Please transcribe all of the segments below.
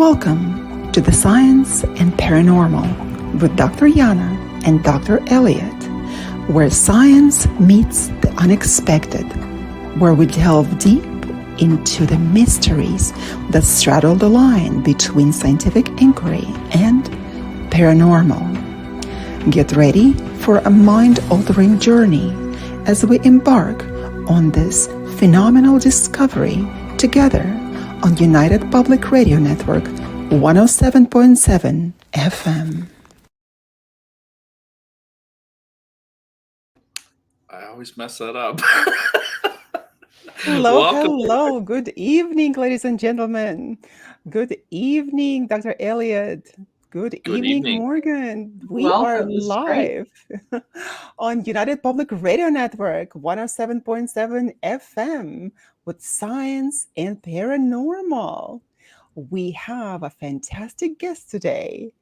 Welcome to the Science and Paranormal with Dr. Yana and Dr. Elliot, where science meets the unexpected, where we delve deep into the mysteries that straddle the line between scientific inquiry and paranormal. Get ready for a mind-altering journey as we embark on this phenomenal discovery together on United Public Radio Network 107.7 FM. I always mess that up. Hello. Good evening, ladies and gentlemen. Good evening, Dr. Elliot. Good evening, Morgan. We are live on United Public Radio Network 107.7 FM with Science and Paranormal. We have a fantastic guest today,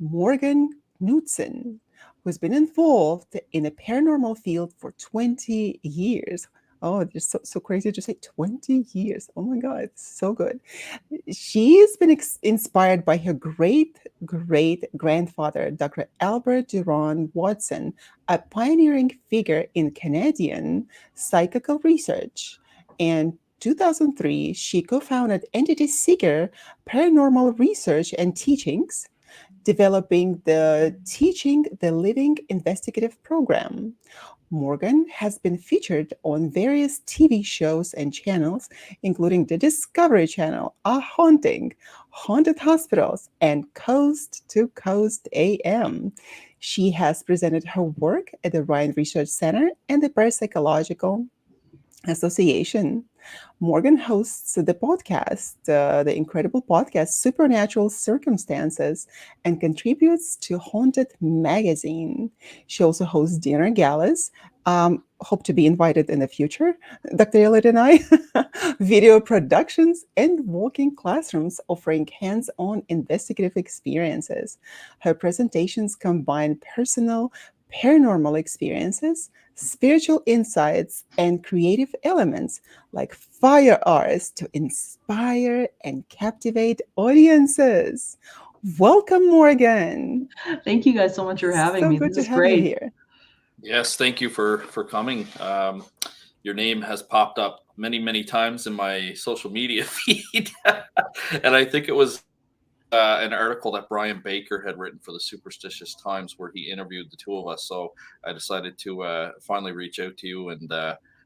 Morgan Knudsen, who's been involved in the paranormal field for 20 years. Oh, it's so crazy to say 20 years. Oh my God, it's so good. She's been inspired by her great-grandfather, Dr. Alvarado Watson, a pioneering figure in Canadian psychical research. And 2003, she co-founded Entityseeker Paranormal Research and Teachings, developing the Teaching the Living investigative program. Morgan has been featured on various TV shows and channels, including the Discovery Channel, A Haunting, Haunted Hospitals, and Coast to Coast AM. She has presented her work at the Rhine Research Center and the Parapsychological Association. Morgan hosts the podcast, the incredible podcast Supernatural Circumstances, and contributes to Haunted Magazine. She also hosts dinner galas. Hope to be invited in the future, Dr. Elliot and I. Video productions and walking classrooms offering hands-on investigative experiences. Her presentations combine personal paranormal experiences, spiritual insights, and creative elements like fire arts to inspire and captivate audiences. Welcome, Morgan. Thank you guys so much for having me. This is great. You here. Yes, thank you for coming. Your name has popped up many times in my social media feed, and I think it was an article that Brian Baker had written for the Superstitious Times where he interviewed the two of us. So I decided to finally reach out to you, and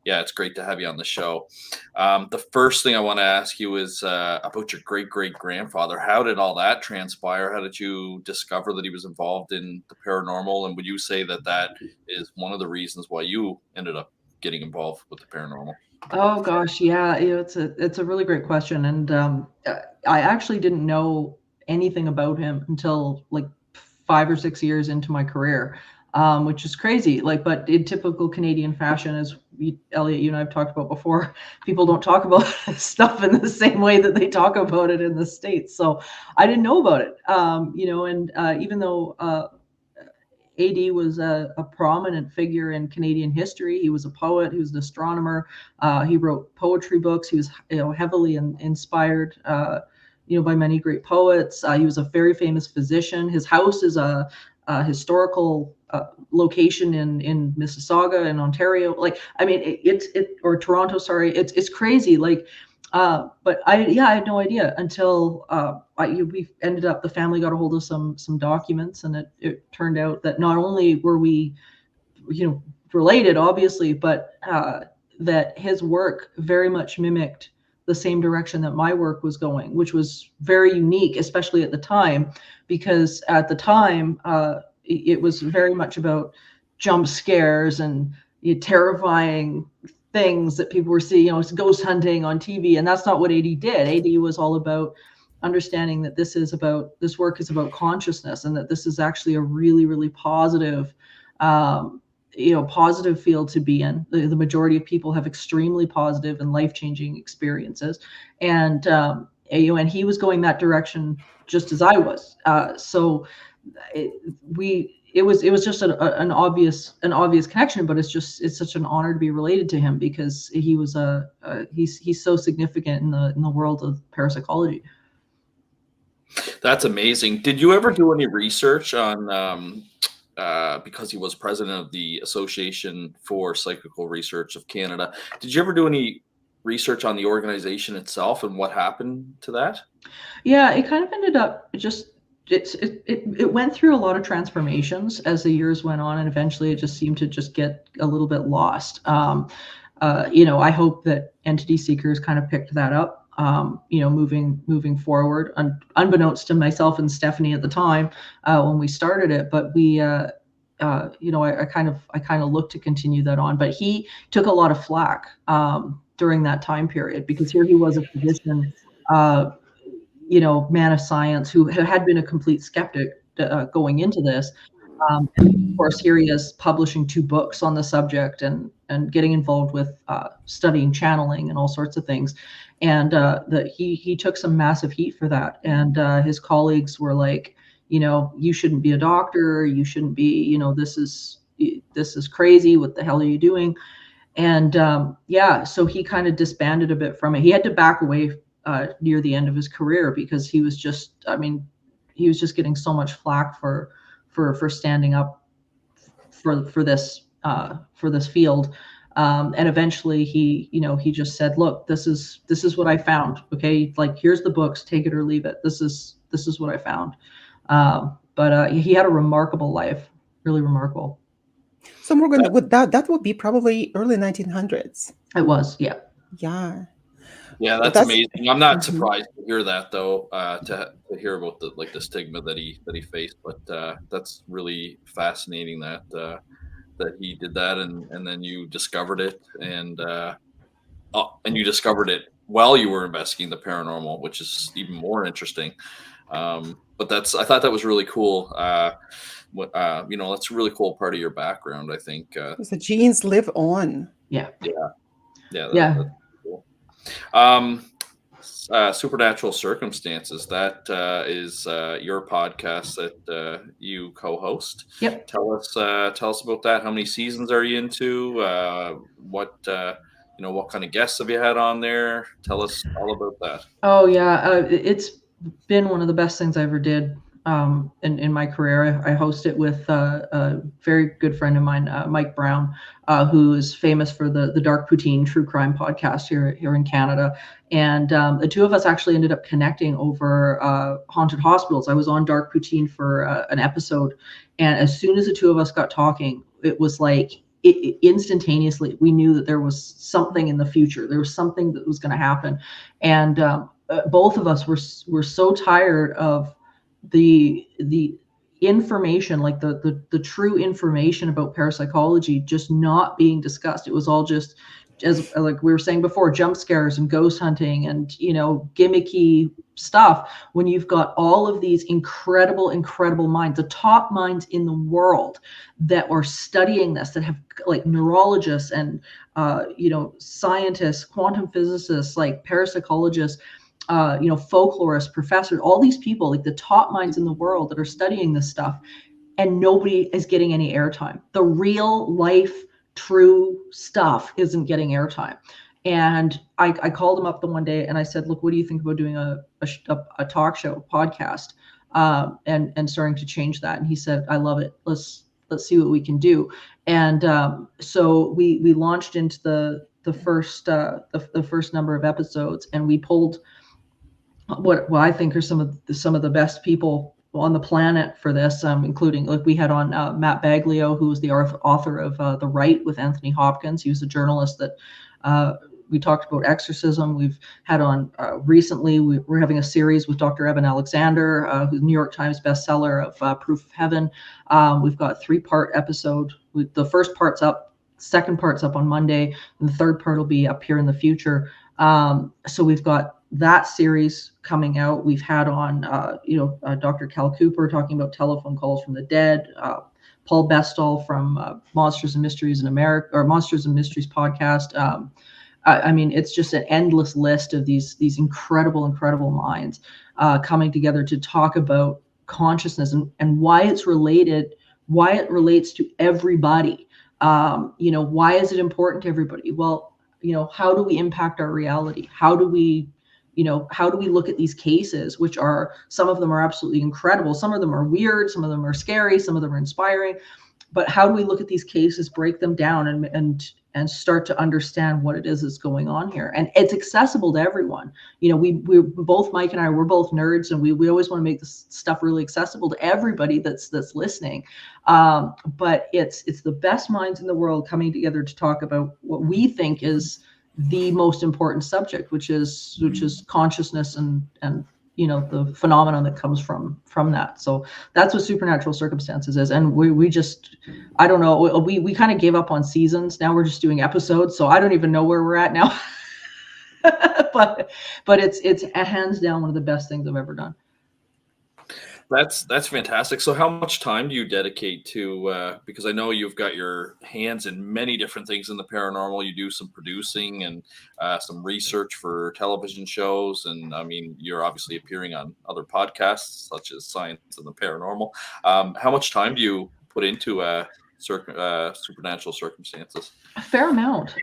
yeah, it's great to have you on the show. The first thing I want to ask you is about your great-great-grandfather. How did all that transpire? How did you discover that he was involved in the paranormal? And would you say that that is one of the reasons why you ended up getting involved with the paranormal? Oh gosh, yeah, it's a really great question, and I actually didn't know anything about him until like 5 or 6 years into my career, which is crazy. But in typical Canadian fashion, as Elliot, you and I have talked about before, people don't talk about stuff in the same way that they talk about it in the States. So I didn't know about it, and even though AD was a prominent figure in Canadian history. He was a poet. He was an astronomer. He wrote poetry books. He was, heavily inspired, by many great poets. He was a very famous physician. His house is a historical location in Mississauga in Ontario. Or Toronto. Sorry, it's crazy. But I had no idea until we ended up, the family got a hold of some documents, and it turned out that not only were we, related, obviously, but that his work very much mimicked the same direction that my work was going, which was very unique, especially at the time, because at the time it was very much about jump scares and terrifying things that people were seeing, ghost hunting on TV, and that's not what AD did. AD was all about understanding that this work is about consciousness, and that this is actually a really, really positive, positive field to be in. The majority of people have extremely positive and life-changing experiences, and and he was going that direction just as I was. It was just an obvious connection, but it's such an honor to be related to him, because he was he's so significant in the world of parapsychology. That's amazing. Did you ever do any research on, because he was president of the Association for Psychical Research of Canada, did you ever do any research on the organization itself and what happened to that? Yeah, it kind of ended up just it went through a lot of transformations as the years went on, and eventually it just seemed to just get a little bit lost. I hope that Entityseeker has kind of picked that up, moving forward, unbeknownst to myself and Stephanie at the time when we started it. But we, I kind of looked to continue that on. But he took a lot of flack during that time period, because here he was, a physician, man of science, who had been a complete skeptic going into this. And of course, here he is publishing 2 books on the subject and getting involved with studying channeling and all sorts of things. And he took some massive heat for that. And his colleagues were like, you shouldn't be a doctor. You shouldn't be, this is crazy. What the hell are you doing? And so he kind of disbanded a bit from it. He had to back away near the end of his career, because he was just getting so much flack for standing up for this field. And eventually he just said, look, this is what I found. Okay. Like, here's the books, take it or leave it. This is what I found. But he had a remarkable life, really remarkable. So Morgan, that would be probably early 1900s. It was, yeah. Yeah. Yeah, that's amazing. I'm not surprised to hear that, though, to hear about the stigma that he faced. But that's really fascinating that he did that, and then you discovered it, and you discovered it while you were investigating the paranormal, which is even more interesting. But I thought that was really cool. That's a really cool part of your background, I think. The genes live on. Yeah. That's cool. Supernatural Circumstances, that is your podcast that you co-host. Yep. Tell us about that. How many seasons are you into? What kind of guests have you had on there? Tell us all about that. Oh yeah, it's been one of the best things I ever did in my career. I host it with a very good friend of mine, Mike Brown, who is famous for the Dark Poutine true crime podcast here in Canada. And the two of us actually ended up connecting over haunted hospitals. I was on Dark Poutine for an episode, and as soon as the two of us got talking, it was like instantaneously we knew that there was something in the future. There was something that was going to happen, and both of us were so tired of the information, like the true information about parapsychology, just not being discussed. It was all just, as like we were saying before, jump scares and ghost hunting and gimmicky stuff, when you've got all of these incredible minds, the top minds in the world that are studying this, that have like neurologists and scientists, quantum physicists, like parapsychologists, folklorists, professors, all these people, like the top minds in the world that are studying this stuff, and nobody is getting any airtime. The real life, true stuff isn't getting airtime. And I called him up the one day and I said, look, what do you think about doing a talk show podcast and starting to change that? And he said, I love it. Let's see what we can do. And so we launched into the first number of episodes, and we pulled what I think are some of the best people on the planet for this, including, like, we had on Matt Baglio, who was the author of The Right with Anthony Hopkins. He was a journalist that we talked about exorcism. We've had on recently, we're having a series with Dr. Eben Alexander, who's New York Times bestseller of Proof of Heaven. We've got a 3-part episode. The first part's up, second part's up on Monday, and the third part will be up here in the future. So we've got that series coming out. We've had on, Dr. Cal Cooper talking about telephone calls from the dead, Paul Bestall from Monsters and Mysteries in America, or Monsters and Mysteries podcast. I mean, it's just an endless list of these incredible minds coming together to talk about consciousness and why it's related, why it relates to everybody. Why is it important to everybody? Well, how do we impact our reality? How do we you know, how do we look at these cases, which are, some of them are absolutely incredible, some of them are weird, some of them are scary, some of them are inspiring, but how do we look at these cases, break them down, and start to understand what it is that's going on here? And it's accessible to everyone. You know, we both, Mike and I, we're both nerds, and we always want to make this stuff really accessible to everybody that's listening. But it's the best minds in the world coming together to talk about what we think is the most important subject, which is consciousness and you know, the phenomenon that comes from that. So that's what Supernatural Circumstances is. And we just, I don't know, we kind of gave up on seasons. Now we're just doing episodes, so I don't even know where we're at now. but it's hands down one of the best things I've ever done. That's fantastic. So how much time do you dedicate to, because I know you've got your hands in many different things in the paranormal. You do some producing and some research for television shows. And I mean, you're obviously appearing on other podcasts such as Science and the Paranormal. How much time do you put into Supernatural Circumstances? A fair amount,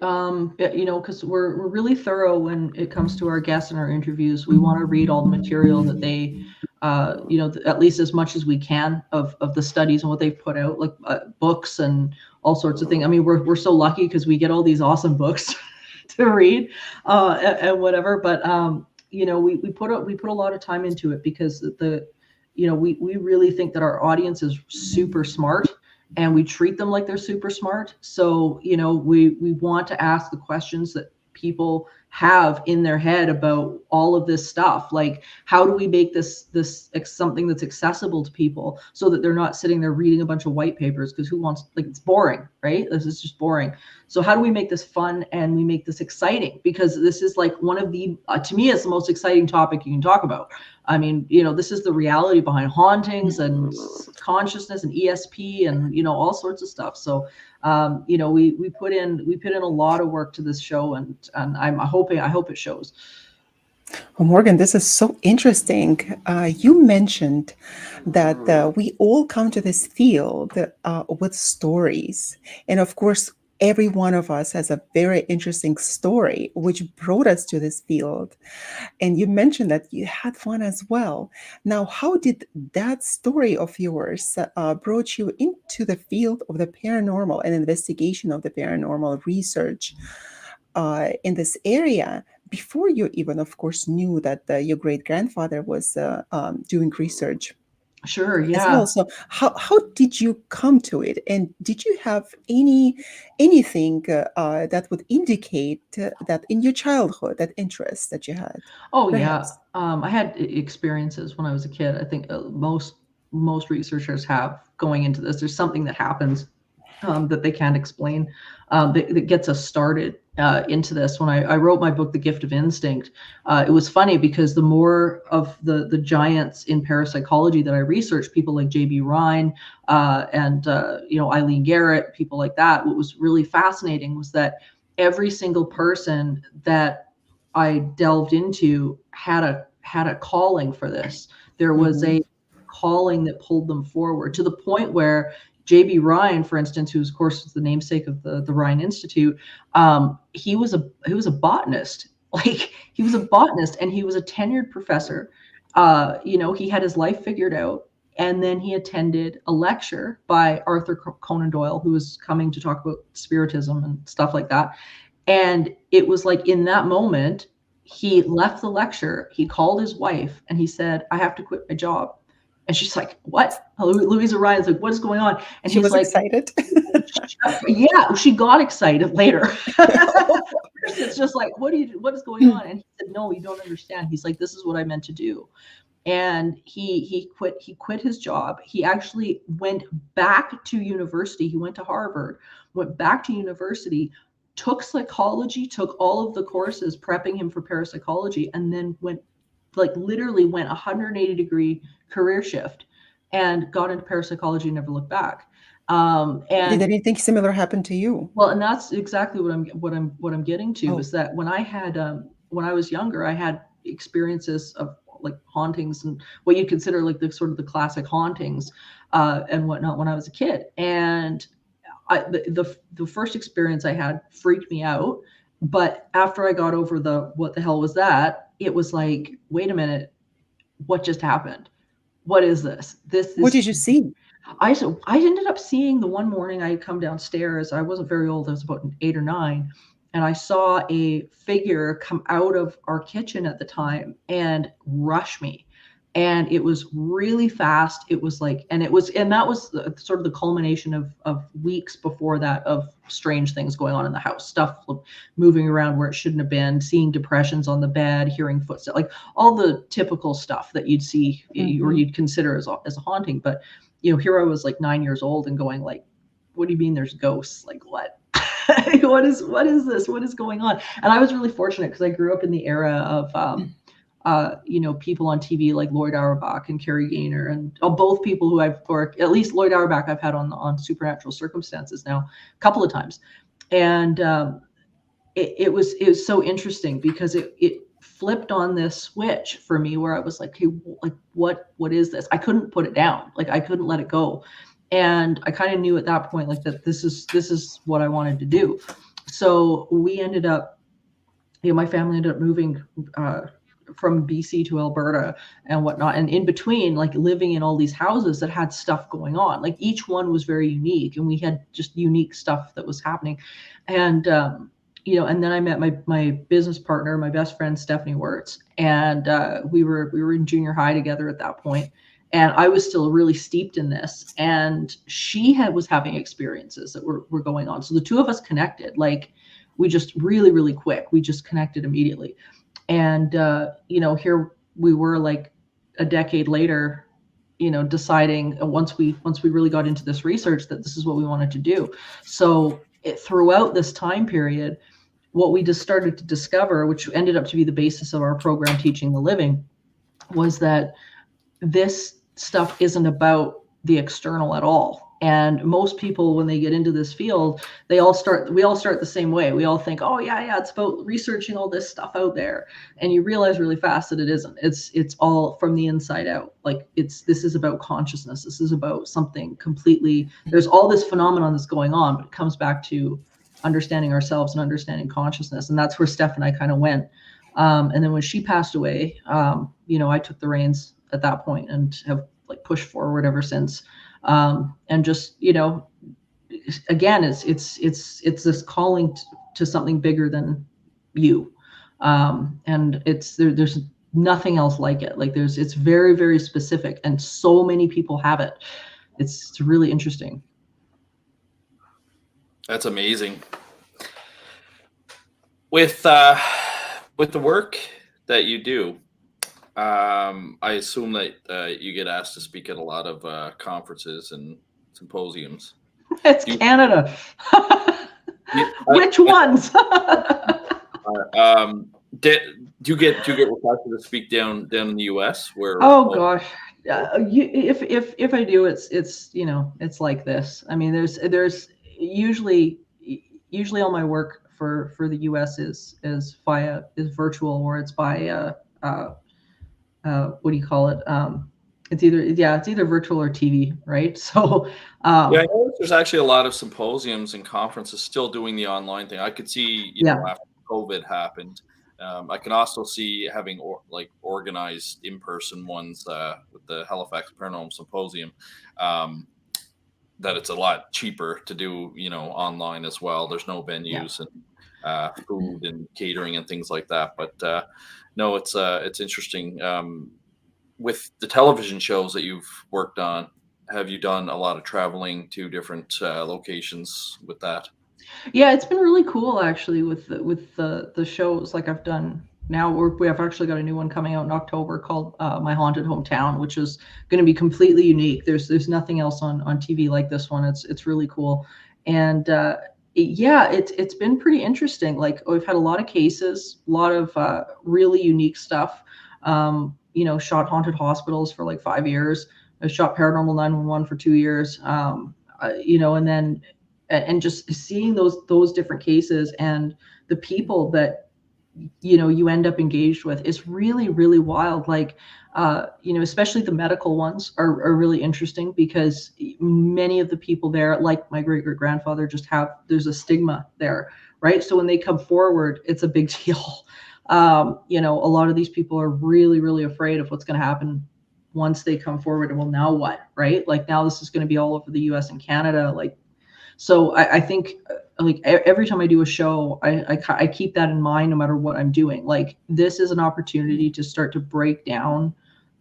you know, because we're really thorough when it comes to our guests and our interviews. We want to read all the material that they, you know, at least as much as we can of the studies and what they've put out, like books and all sorts of things. I mean, we're so lucky because we get all these awesome books to read and whatever. But you know, we put a lot of time into it because you know, we really think that our audience is super smart. And we treat them like they're super smart. So, you know, we want to ask the questions that people have in their head about all of this stuff. Like, how do we make this something that's accessible to people so that they're not sitting there reading a bunch of white papers? Because who wants, like, it's boring, right? This is just boring. So how do we make this fun and we make this exciting? Because this is like one of the, to me, it's the most exciting topic you can talk about. I mean, you know, this is the reality behind hauntings and consciousness and ESP and, you know, all sorts of stuff. So, you know, we put in a lot of work to this show, and I hope it shows. Well, Morgan, this is so interesting. You mentioned that we all come to this field with stories, and of course, every one of us has a very interesting story which brought us to this field. And you mentioned that you had fun as well. Now, how did that story of yours brought you into the field of the paranormal and investigation of the paranormal research in this area before you even, of course, knew that your great-grandfather was doing research? Sure, yeah. As well. So how did you come to it? And did you have anything that would indicate that in your childhood, that interest that you had? Oh, Perhaps. yeah. I had experiences when I was a kid. I think most researchers have going into this. There's something that happens that they can't explain that gets us started into this. When I wrote my book, The Gift of Instinct, it was funny because the more of the giants in parapsychology that I researched, people like J.B. Rhine and you know, Eileen Garrett, people like that, what was really fascinating was that every single person that I delved into had a calling for this. There was a calling that pulled them forward to the point where J.B. Rhine, for instance, who of course is the namesake of the Rhine Institute, he was a botanist. Like, he was a botanist, and he was a tenured professor. You know, he had his life figured out, and then he attended a lecture by Arthur Conan Doyle, who was coming to talk about spiritism and stuff like that. And it was like, in that moment, he left the lecture, he called his wife, and he said, "I have to quit my job." And she's like, "What?" Louisa Ryan's like, "What is going on?" And She he's was like, excited. Yeah, she got excited later. It's just like, what is going on? And he said, "No, you don't understand." He's like, "This is what I meant to do." And he quit his job. He actually went back to university. He went to Harvard, went back to university, took psychology, took all of the courses prepping him for parapsychology, and then literally went 180-degree career shift and got into parapsychology and never looked back. And did anything similar happen to you? Well, and that's exactly what I'm getting to, is that when I was younger, I had experiences of like hauntings and what you consider like the sort of the classic hauntings and whatnot when I was a kid. And the first experience I had freaked me out. But after I got over what the hell was that, it was like, wait a minute, what just happened? What is this? What did you see? I ended up seeing the one morning I had come downstairs. I wasn't very old. I was about 8 or 9. And I saw a figure come out of our kitchen at the time and rush me. And it was really fast. It was like, and that was sort of the culmination of weeks before that of strange things going on in the house, stuff moving around where it shouldn't have been, seeing depressions on the bed, hearing footsteps, like all the typical stuff that you'd see or you'd consider as a haunting. But, here I was like 9 years old and going like, what do you mean there's ghosts? Like what? what is this? What is going on? And I was really fortunate because I grew up in the era of, people on TV like Lloyd Auerbach and Carrie Gaynor, and both people who or at least Lloyd Auerbach I've had on Supernatural Circumstances now a couple of times. And it was so interesting because it flipped on this switch for me where I was like, hey, like what is this? I couldn't put it down. Like I couldn't let it go. And I kind of knew at that point, like that this is what I wanted to do. So we ended up, my family ended up moving from BC to Alberta and whatnot. And in between, like living in all these houses that had stuff going on, like each one was very unique and we had just unique stuff that was happening. And, and then I met my business partner, my best friend, Stephanie Wirtz, and we were in junior high together at that point. And I was still really steeped in this, and she was having experiences that were going on. So the two of us connected, like we just really, really quick, we just connected immediately. And, here we were like a decade later, deciding once we really got into this research that this is what we wanted to do. So throughout this time period, what we just started to discover, which ended up to be the basis of our program, Teaching the Living, was that this stuff isn't about the external at all. And most people, when they get into this field, we all start the same way. We all think, oh yeah, it's about researching all this stuff out there. And you realize really fast that it isn't. It's all from the inside out. Like this is about consciousness. This is about something completely, there's all this phenomenon that's going on, but it comes back to understanding ourselves and understanding consciousness. And that's where Steph and I kind of went. And then when she passed away, I took the reins at that point and have like pushed forward ever since. And just, again, it's this calling to something bigger than you. And there's nothing else like it. Like it's very, very specific, and so many people have it. It's really interesting. That's amazing. With the work that you do, I assume that you get asked to speak at a lot of conferences and symposiums. It's Canada. Which ones? Do you get requested to speak down in the U.S. where? Oh gosh, if I do, it's like this. I mean, there's usually all my work for the U.S. is virtual, or it's by what do you call it? It's either virtual or TV, right? So I know there's actually a lot of symposiums and conferences still doing the online thing. I could see, after COVID happened, I can also see having organized in-person ones with the Halifax Paranormal Symposium. That it's a lot cheaper to do, online as well. There's no venues and food and catering and things like that. But no, it's interesting. With the television shows that you've worked on, have you done a lot of traveling to different locations with that? Yeah, it's been really cool actually with the shows. Like I've done now, we have actually got a new one coming out in October called My Haunted Hometown, which is going to be completely unique. There's nothing else on TV like this one. It's really cool. And it's been pretty interesting. Like we've had a lot of cases, a lot of really unique stuff. Shot haunted hospitals for like 5 years. I shot Paranormal 911 for 2 years. And just seeing those different cases and the people that you end up engaged with is really, really wild. Like especially the medical ones are really interesting because many of the people there, like my great-great-grandfather, there's a stigma there, right? So when they come forward, it's a big deal. You know, a lot of these people are really, really afraid of what's going to happen once they come forward. And well, now what, right? Like now this is going to be all over the US and Canada. Like, so I think like every time I do a show, I keep that in mind no matter what I'm doing. Like this is an opportunity to start to break down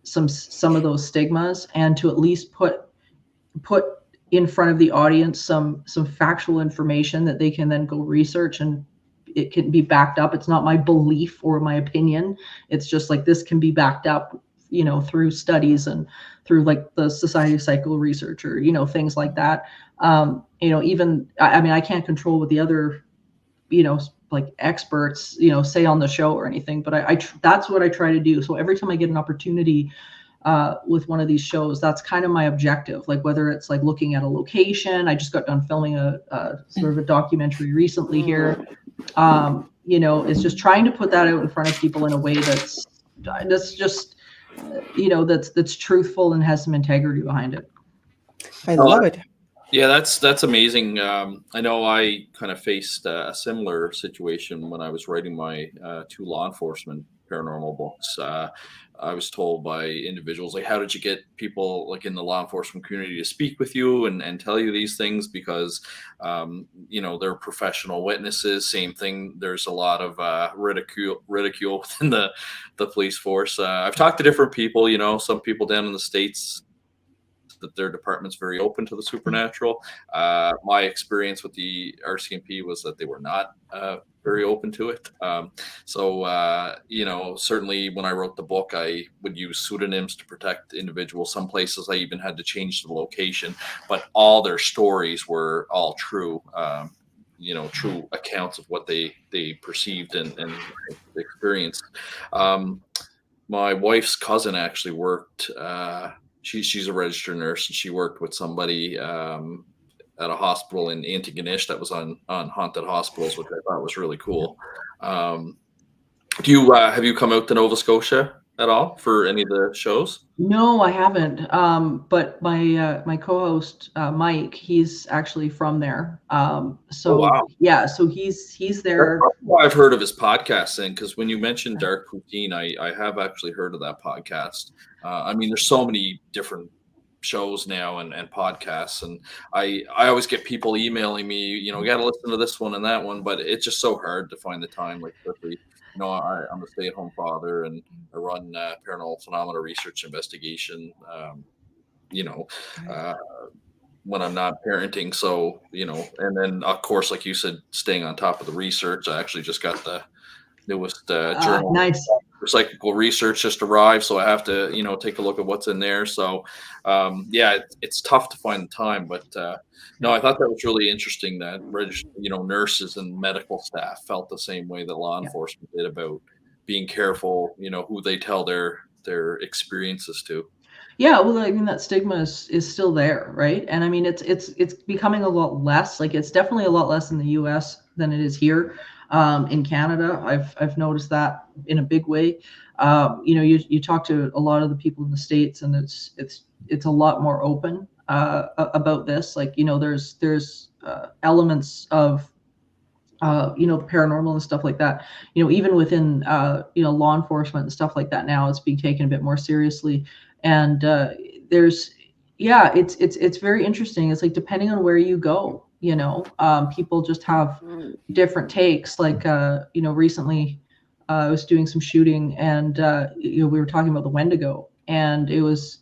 some of those stigmas and to at least put in front of the audience some factual information that they can then go research, and it can be backed up. It's not my belief or my opinion. It's just like this can be backed up, you know, through studies and through like the Society of Psychical Research or, you know, things like that. You know, even, I mean, I can't control what the other, you know, like experts, you know, say on the show or anything, but that's what I try to do. So every time I get an opportunity with one of these shows, that's kind of my objective. Like whether it's like looking at a location, I just got done filming a sort of a documentary recently here. You know, it's just trying to put that out in front of people in a way that's just, you know, that's truthful and has some integrity behind it. I love it. Yeah, that's amazing. I know I kind of faced a similar situation when I was writing my 2 law enforcement paranormal books. I was told by individuals, like, how did you get people like in the law enforcement community to speak with you and tell you these things? Because, you know, they're professional witnesses. Same thing. There's a lot of ridicule within the police force. I've talked to different people, you know, some people down in the States, that their department's very open to the supernatural. My experience with the RCMP was that they were not very open to it. You know, certainly when I wrote the book, I would use pseudonyms to protect individuals. Some places I even had to change the location, but all their stories were all true. You know, true accounts of what they perceived and experienced. My wife's cousin actually worked. She's a registered nurse, and she worked with somebody at a hospital in Antigonish that was on haunted hospitals, which I thought was really cool. Have you come out to Nova Scotia at all for any of the shows? No, I haven't. But my co-host Mike, he's actually from there. So wow. Yeah, so he's there. I've heard of his podcast then, because when you mentioned Dark Poutine, I have actually heard of that podcast. I mean, there's so many different shows now and podcasts, and I always get people emailing me, you know, got to listen to this one and that one, but it's just so hard to find the time. Like, quickly, you know, I'm a stay-at-home father, and I run paranormal phenomena research investigation. You know, when I'm not parenting, so, you know, and then of course, like you said, staying on top of the research. I actually just got the newest journal. Nice. For psychical research just arrived, so I have to, you know, take a look at what's in there. So yeah, it's tough to find the time, but no, I thought that was really interesting that you know, nurses and medical staff felt the same way that law enforcement did about being careful, you know, who they tell their experiences to. Yeah, well, I mean, that stigma is still there, right? And I mean, it's becoming a lot less. Like, it's definitely a lot less in the US than it is here. In Canada, I've noticed that in a big way. You know, you talk to a lot of the people in the States, and it's a lot more open about this. Like, you know, there's elements of you know, paranormal and stuff like that. You know, even within you know, law enforcement and stuff like that now, it's being taken a bit more seriously. And there's, yeah, it's very interesting. It's like, depending on where you go, you know, people just have different takes. Like, you know, recently I was doing some shooting, and you know, we were talking about the Wendigo, and it was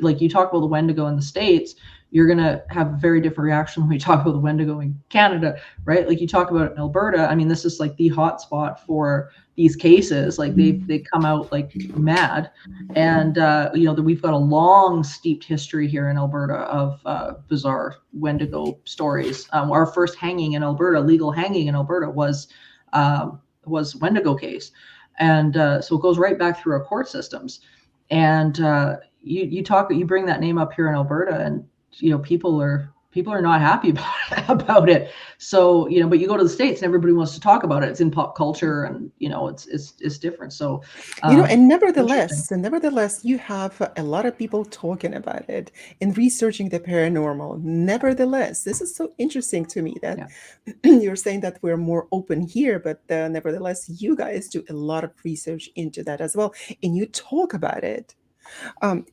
like, you talk about the Wendigo in the States, you're gonna have a very different reaction when we talk about the Wendigo in Canada, right? Like, you talk about it in Alberta. I mean, this is like the hot spot for these cases. Like, they come out like mad, and you know, we've got a long steeped history here in Alberta of bizarre Wendigo stories. Our first hanging in Alberta, legal hanging in Alberta, was Wendigo case, and so it goes right back through our court systems. And you bring that name up here in Alberta, and you know, people are people are not happy about it. So, but you go to the States and everybody wants to talk about it. It's in pop culture, and it's different. So, And nevertheless, you have a lot of people talking about it and researching the paranormal. Nevertheless, this is so interesting to me that you're saying that we're more open here, but nevertheless, you guys do a lot of research into that as well, and you talk about it.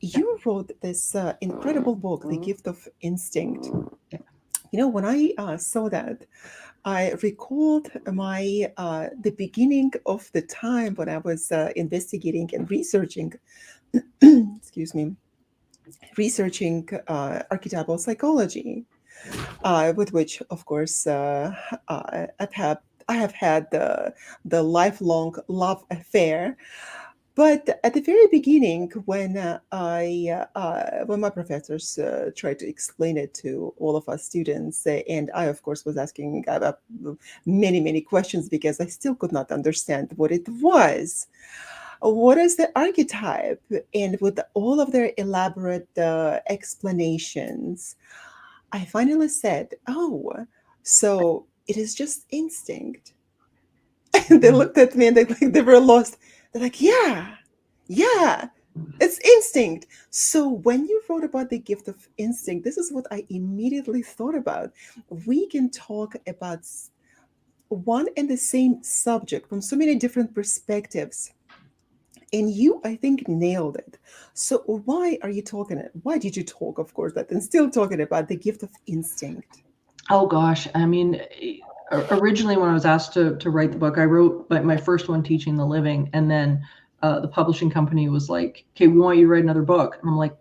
You wrote this incredible book, The Gift of Instinct. When I saw that, I recalled the beginning of the time when I was investigating and researching, excuse me, researching archetypal psychology, with which, of course, I have had the lifelong love affair. But at the very beginning, when my professors tried to explain it to all of us students, and I, of course, was asking about many questions because I still could not understand what it was. What is the archetype? And with all of their elaborate explanations, I finally said, "Oh, so it is just instinct." And they looked at me and they were lost. They're like, yeah, it's instinct. So when you wrote about the gift of instinct, this is what I immediately thought about. We can talk about one and the same subject from so many different perspectives. And you, I think, nailed it. So why are you talking it? Why did you talk, of course, that and still talking about the gift of instinct? Oh gosh, I mean, originally when I was asked to write the book, I wrote my first one, Teaching the Living, and then the publishing company was like, "Okay, we want you to write another book." And I'm like,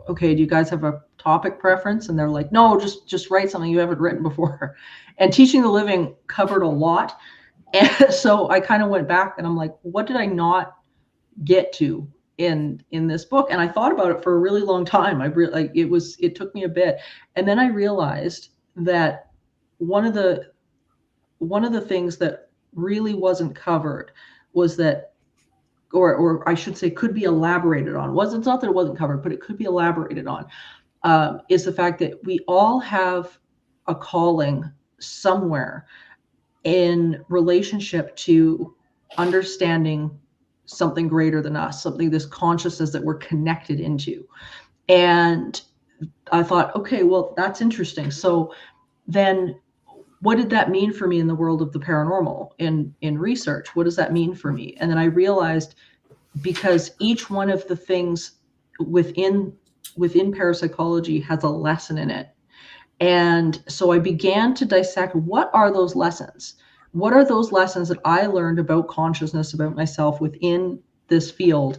"Okay, do you guys have a topic preference?" And they're like, "No, just write something you haven't written before." And Teaching the Living covered a lot, and so I kind of went back and I'm like, "What did I not get to in this book?" And I thought about it for a really long time. It took me a bit, and then I realized that one of the things that really wasn't covered was that, or I should say, could be elaborated on. It's not that it wasn't covered, but it could be elaborated on. Is the fact that we all have a calling somewhere in relationship to understanding something greater than us, this consciousness that we're connected into. And I thought, okay, well, that's interesting. So then what did that mean for me in the world of the paranormal, in research? What does that mean for me? And then I realized, because each one of the things within parapsychology has a lesson in it. And so I began to dissect, what are those lessons? What are those lessons that I learned about consciousness, about myself within this field,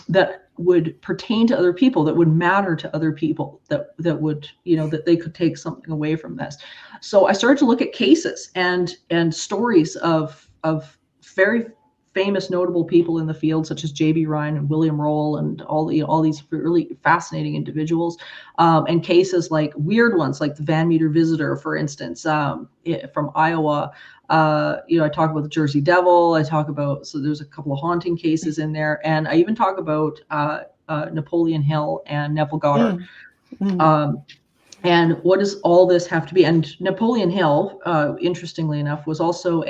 that would pertain to other people, that would matter to other people, that would, that they could take something away from this. So I started to look at cases and stories of very famous, notable people in the field, such as J.B. Rhine and William Roll and all these really fascinating individuals, and cases like weird ones, like the Van Meter visitor, for instance, from Iowa. I talk about the Jersey Devil. So there's a couple of haunting cases in there, and I even talk about Napoleon Hill and Neville Goddard. And what does all this have to be? And Napoleon Hill, interestingly enough, was also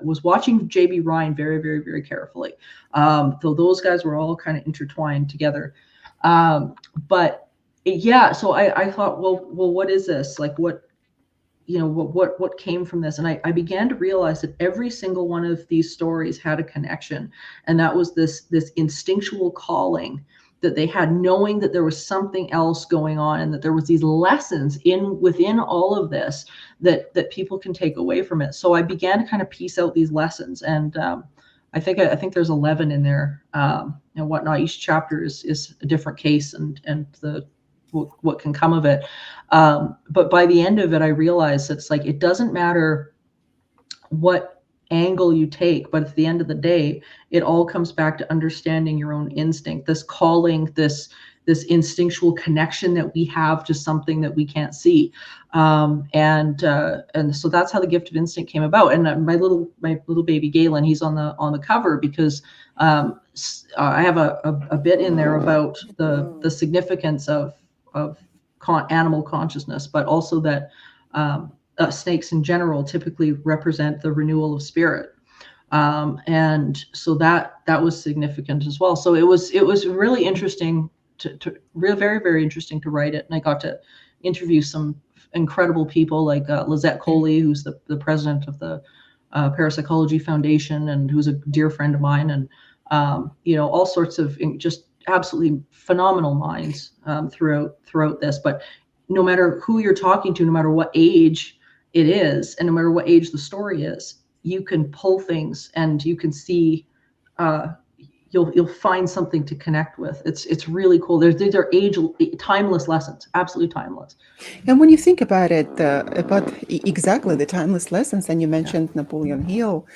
was watching J.B. Rhine very, very, very carefully. Though those guys were all kind of intertwined together. But yeah, so I thought, well, what is this? Like, what came from this? And I began to realize that every single one of these stories had a connection, and that was this instinctual calling that they had, knowing that there was something else going on, and that there was these lessons within all of this that people can take away from it. So I began to kind of piece out these lessons, and I think there's 11 in there, and whatnot. Each chapter is a different case, and what can come of it. But by the end of it, I realized it's like, it doesn't matter what angle you take, but at the end of the day, it all comes back to understanding your own instinct, this calling, this instinctual connection that we have to something that we can't see. And so that's how the gift of instinct came about. And my little baby Galen, he's on the cover because I have a bit in there about the significance of animal consciousness, but also that snakes in general typically represent the renewal of spirit. And so that was significant as well. So it was really interesting very, very interesting to write it. And I got to interview some incredible people like Lizette Coley, who's the president of the Parapsychology Foundation, and who's a dear friend of mine, and all sorts of just absolutely phenomenal minds throughout this. But no matter who you're talking to, no matter what age it is, and no matter what age the story is, you can pull things and you can see you'll find something to connect with. It's really cool. These are timeless lessons, absolutely timeless. And when you think about it, about exactly the timeless lessons, and you mentioned Napoleon Hill,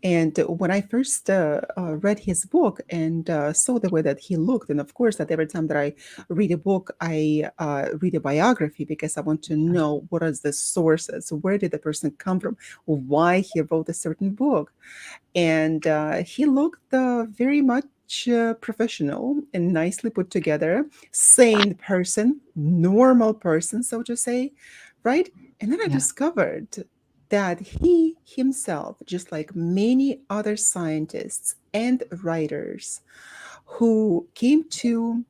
and when I first read his book and saw the way that he looked, and of course that every time that I read a book, I read a biography, because I want to know what are the sources, where did the person come from, why he wrote a certain book. And he looked very much professional and nicely put together, sane person, normal person, so to say, right? And then I discovered that he himself, just like many other scientists and writers who came to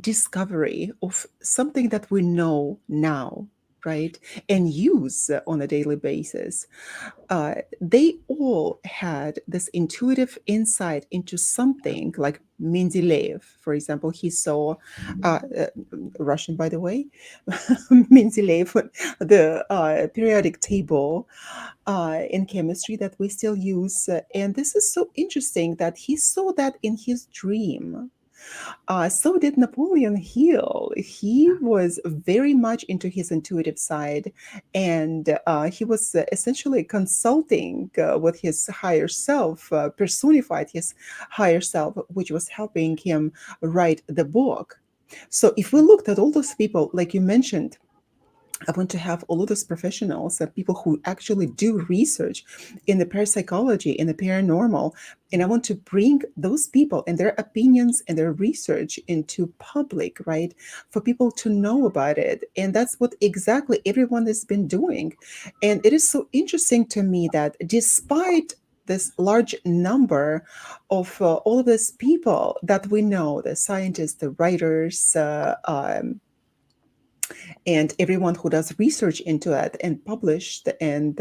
discovery of something that we know now, right, and use on a daily basis, they all had this intuitive insight into something. Like Mendeleev, for example, he saw Russian, by the way, Mendeleev, the periodic table in chemistry that we still use, and this is so interesting that he saw that in his dream. So did Napoleon Hill. He was very much into his intuitive side, and he was essentially consulting with his higher self, personified his higher self, which was helping him write the book. So if we looked at all those people, like you mentioned, I want to have all of those professionals, people who actually do research in the parapsychology, in the paranormal, and I want to bring those people and their opinions and their research into public, right? For people to know about it. And that's what exactly everyone has been doing. And it is so interesting to me that despite this large number of all of these people that we know, the scientists, the writers, and everyone who does research into it and published and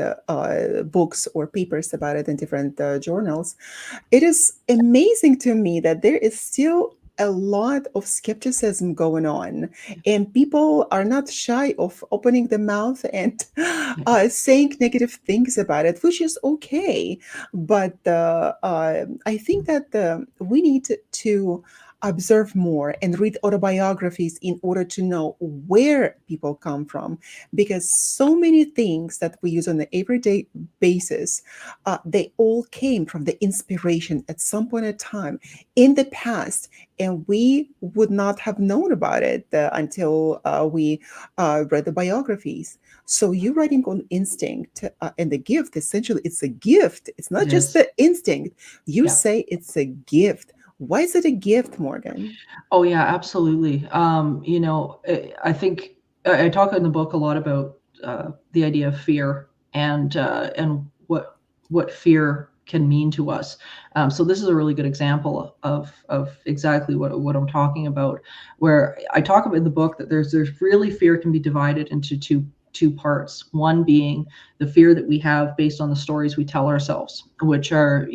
books or papers about it in different journals, it is amazing to me that there is still a lot of skepticism going on, and people are not shy of opening the mouth and saying negative things about it, which is okay. But I think that we need to observe more and read autobiographies in order to know where people come from, because so many things that we use on an everyday basis, they all came from the inspiration at some point in time in the past, and we would not have known about it until we read the biographies. So you're writing on instinct and the gift. Essentially, it's a gift. It's not just the instinct. You say it's a gift. Why is it a gift, Morgan? Oh yeah, absolutely. I think I talk in the book a lot about the idea of fear and what fear can mean to us. So this is a really good example of exactly what I'm talking about, where I talk about in the book that there's really fear can be divided into two parts. One being the fear that we have based on the stories we tell ourselves, which are,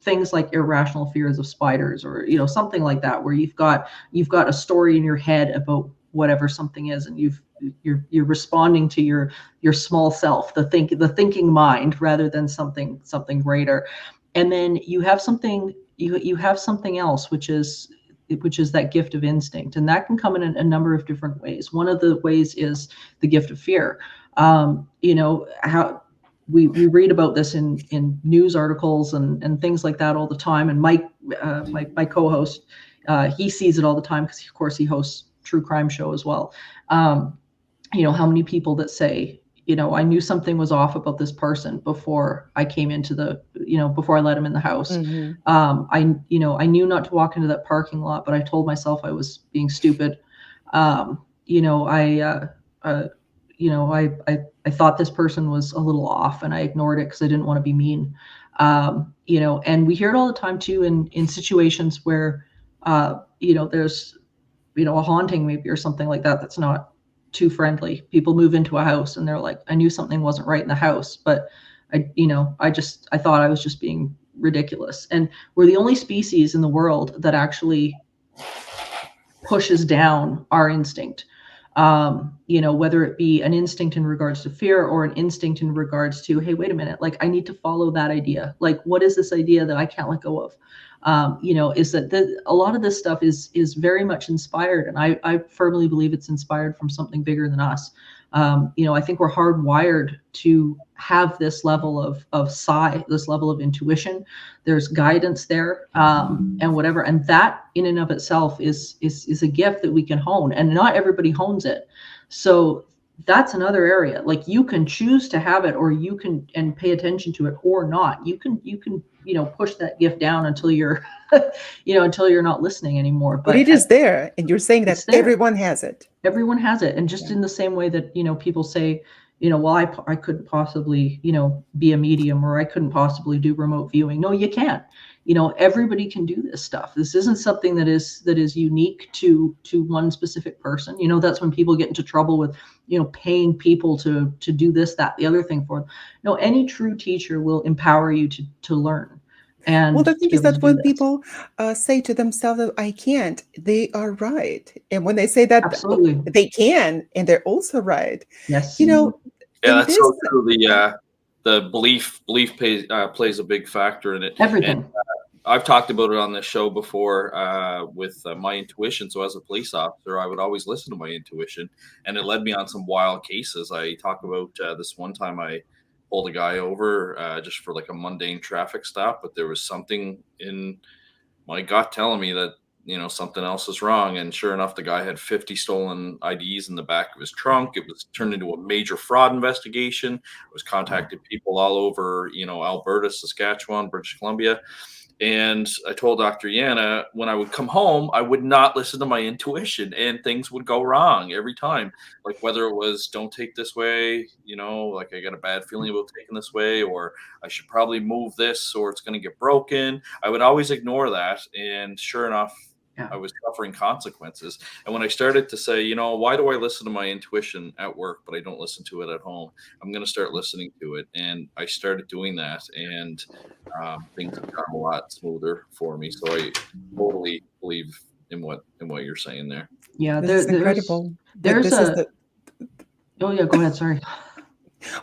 things like irrational fears of spiders, or, something like that, where you've got a story in your head about whatever something is, and you're responding to your small self, the thinking mind, rather than something greater. And then you have something else, which is that gift of instinct, and that can come in a number of different ways. One of the ways is the gift of fear. How we read about this in news articles and things like that all the time. And Mike, my co-host, he sees it all the time because, of course, he hosts true crime show as well. How many people that say, I knew something was off about this person before I came into before I let him in the house. Mm-hmm. I knew not to walk into that parking lot, but I told myself I was being stupid. you know, I thought this person was a little off, and I ignored it because I didn't want to be mean. You know, and we hear it all the time too in situations where, you know, there's, you know, a haunting maybe or something like that that's not too friendly. People move into a house and they're like, I knew something wasn't right in the house, but I thought I was just being ridiculous. And we're the only species in the world that actually pushes down our instinct. You know, whether it be an instinct in regards to fear or an instinct in regards to, hey, wait a minute, like I need to follow that idea. Like, what is this idea that I can't let go of? You know, is that a lot of this stuff is very much inspired, and I firmly believe it's inspired from something bigger than us. You know, I think we're hardwired to have this level of psi, this level of intuition. There's guidance there, and whatever, and that in and of itself is a gift that we can hone, and not everybody hones it. So that's another area. Like, you can choose to have it, or you can and pay attention to it, or not. You can you know, push that gift down until you're you know, until you're not listening anymore. But it is there, and you're saying that everyone has it. Everyone has it. And just in the same way that, you know, people say, you know, well, I couldn't possibly, you know, be a medium, or I couldn't possibly do remote viewing. No, you can't. You know, everybody can do this stuff. This isn't something that is unique to one specific person. You know, that's when people get into trouble with, you know, paying people to do this, that, the other thing for them. No, any true teacher will empower you to learn. And well, the thing is that when people say to themselves that I can't, they are right. And when they say that absolutely they can, and they're also right. Yes. You know. Yeah, that's so true. The belief plays a big factor in it. Everything. And, I've talked about it on this show before with my intuition. So as a police officer, I would always listen to my intuition, and it led me on some wild cases. I talk about this one time I pulled a guy over just for like a mundane traffic stop, but there was something in my gut telling me that, you know, something else is wrong. And sure enough, the guy had 50 stolen IDs in the back of his trunk. It was turned into a major fraud investigation. It was contacted people all over, you know, Alberta, Saskatchewan, British Columbia. And I told Dr. Yana, when I would come home, I would not listen to my intuition, and things would go wrong every time. Like, whether it was, don't take this way, you know, like I got a bad feeling about taking this way, or I should probably move this or it's going to get broken. I would always ignore that. And sure enough, I was suffering consequences. And when I started to say, you know, why do I listen to my intuition at work, but I don't listen to it at home? I'm going to start listening to it. And I started doing that, and things have gotten a lot smoother for me. So I totally believe in what you're saying there. Yeah, this is incredible. Oh yeah, go ahead. Sorry.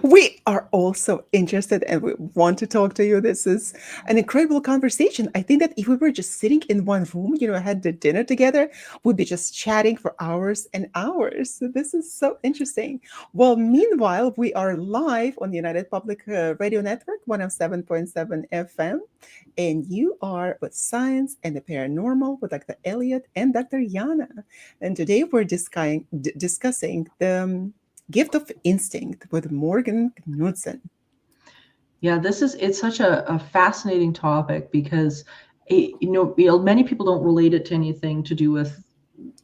We are also interested and we want to talk to you. This is an incredible conversation. I think that if we were just sitting in one room, you know, had the dinner together, we'd be just chatting for hours and hours. So this is so interesting. Well, meanwhile, we are live on the United Public Radio Network, 107.7 FM. And you are with Science and the Paranormal with Dr. Elliot and Dr. Yana. And today we're discussing the gift of instinct with Morgan Knudsen. Yeah, it's such a fascinating topic because many people don't relate it to anything to do with,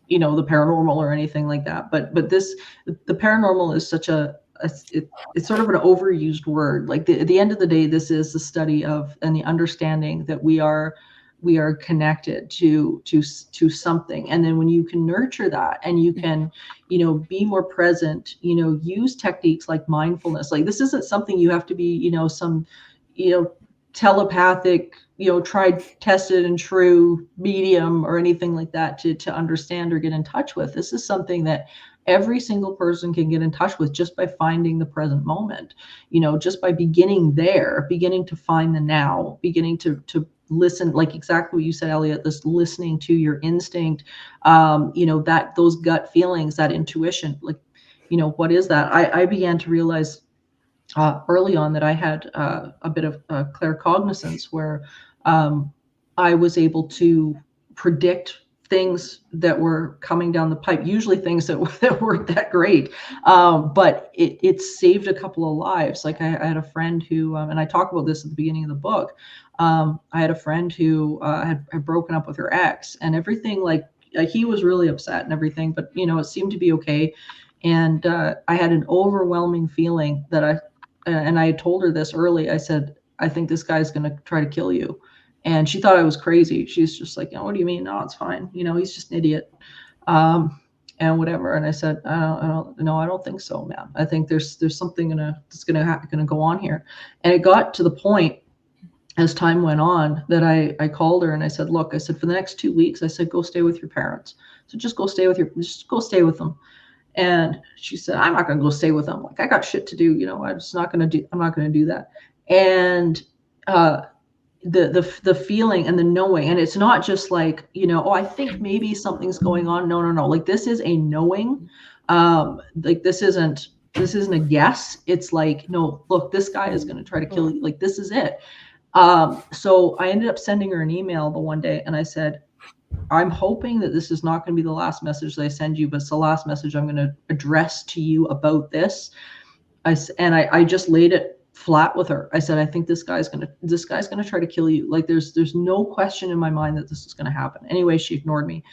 you know, the paranormal or anything like that. But the paranormal is such it's sort of an overused word. Like at the end of the day, this is the study of and the understanding that we are connected to something. And then when you can nurture that and you can, you know, be more present, you know, use techniques like mindfulness. Like, this isn't something you have to be, you know, some, you know, telepathic, you know, tried, tested and true medium or anything like that to understand or get in touch with. This is something that every single person can get in touch with just by finding the present moment, you know, just by beginning to find the now, beginning to listen, like exactly what you said, Elliot, this listening to your instinct, you know, that those gut feelings, that intuition, like, you know, what is that? I began to realize early on that I had a bit of claircognizance where I was able to predict things that were coming down the pipe, usually things that weren't that great. But it saved a couple of lives. Like I had a friend who, and I talk about this at the beginning of the book. I had a friend who had broken up with her ex, and everything, like, he was really upset and everything, but it seemed to be okay. And I had an overwhelming feeling that and I told her this early. I said, I think this guy's going to try to kill you. And she thought I was crazy. She's just like, what do you mean? No, it's fine. He's just an idiot. And whatever. And I said, I don't think so, man. I think there's something that's gonna go on here. And it got to the point as time went on that I called her and I said, look, I said, for the next 2 weeks, I said, go stay with your parents. So just go stay with them. And she said, I'm not gonna go stay with them. Like, I got shit to do. I'm not gonna do that. And the feeling and the knowing, and it's not just like, I think maybe something's going on. No. Like, this is a knowing. Like, this isn't a guess. It's like, no, look, this guy is going to try to kill you. Like, this is it. So I ended up sending her an email the one day, and I said, I'm hoping that this is not going to be the last message that I send you, but it's the last message I'm going to address to you about this. I just laid it flat with her. I said, I think this guy's gonna try to kill you. Like, there's no question in my mind that this is gonna happen. Anyway, she ignored me.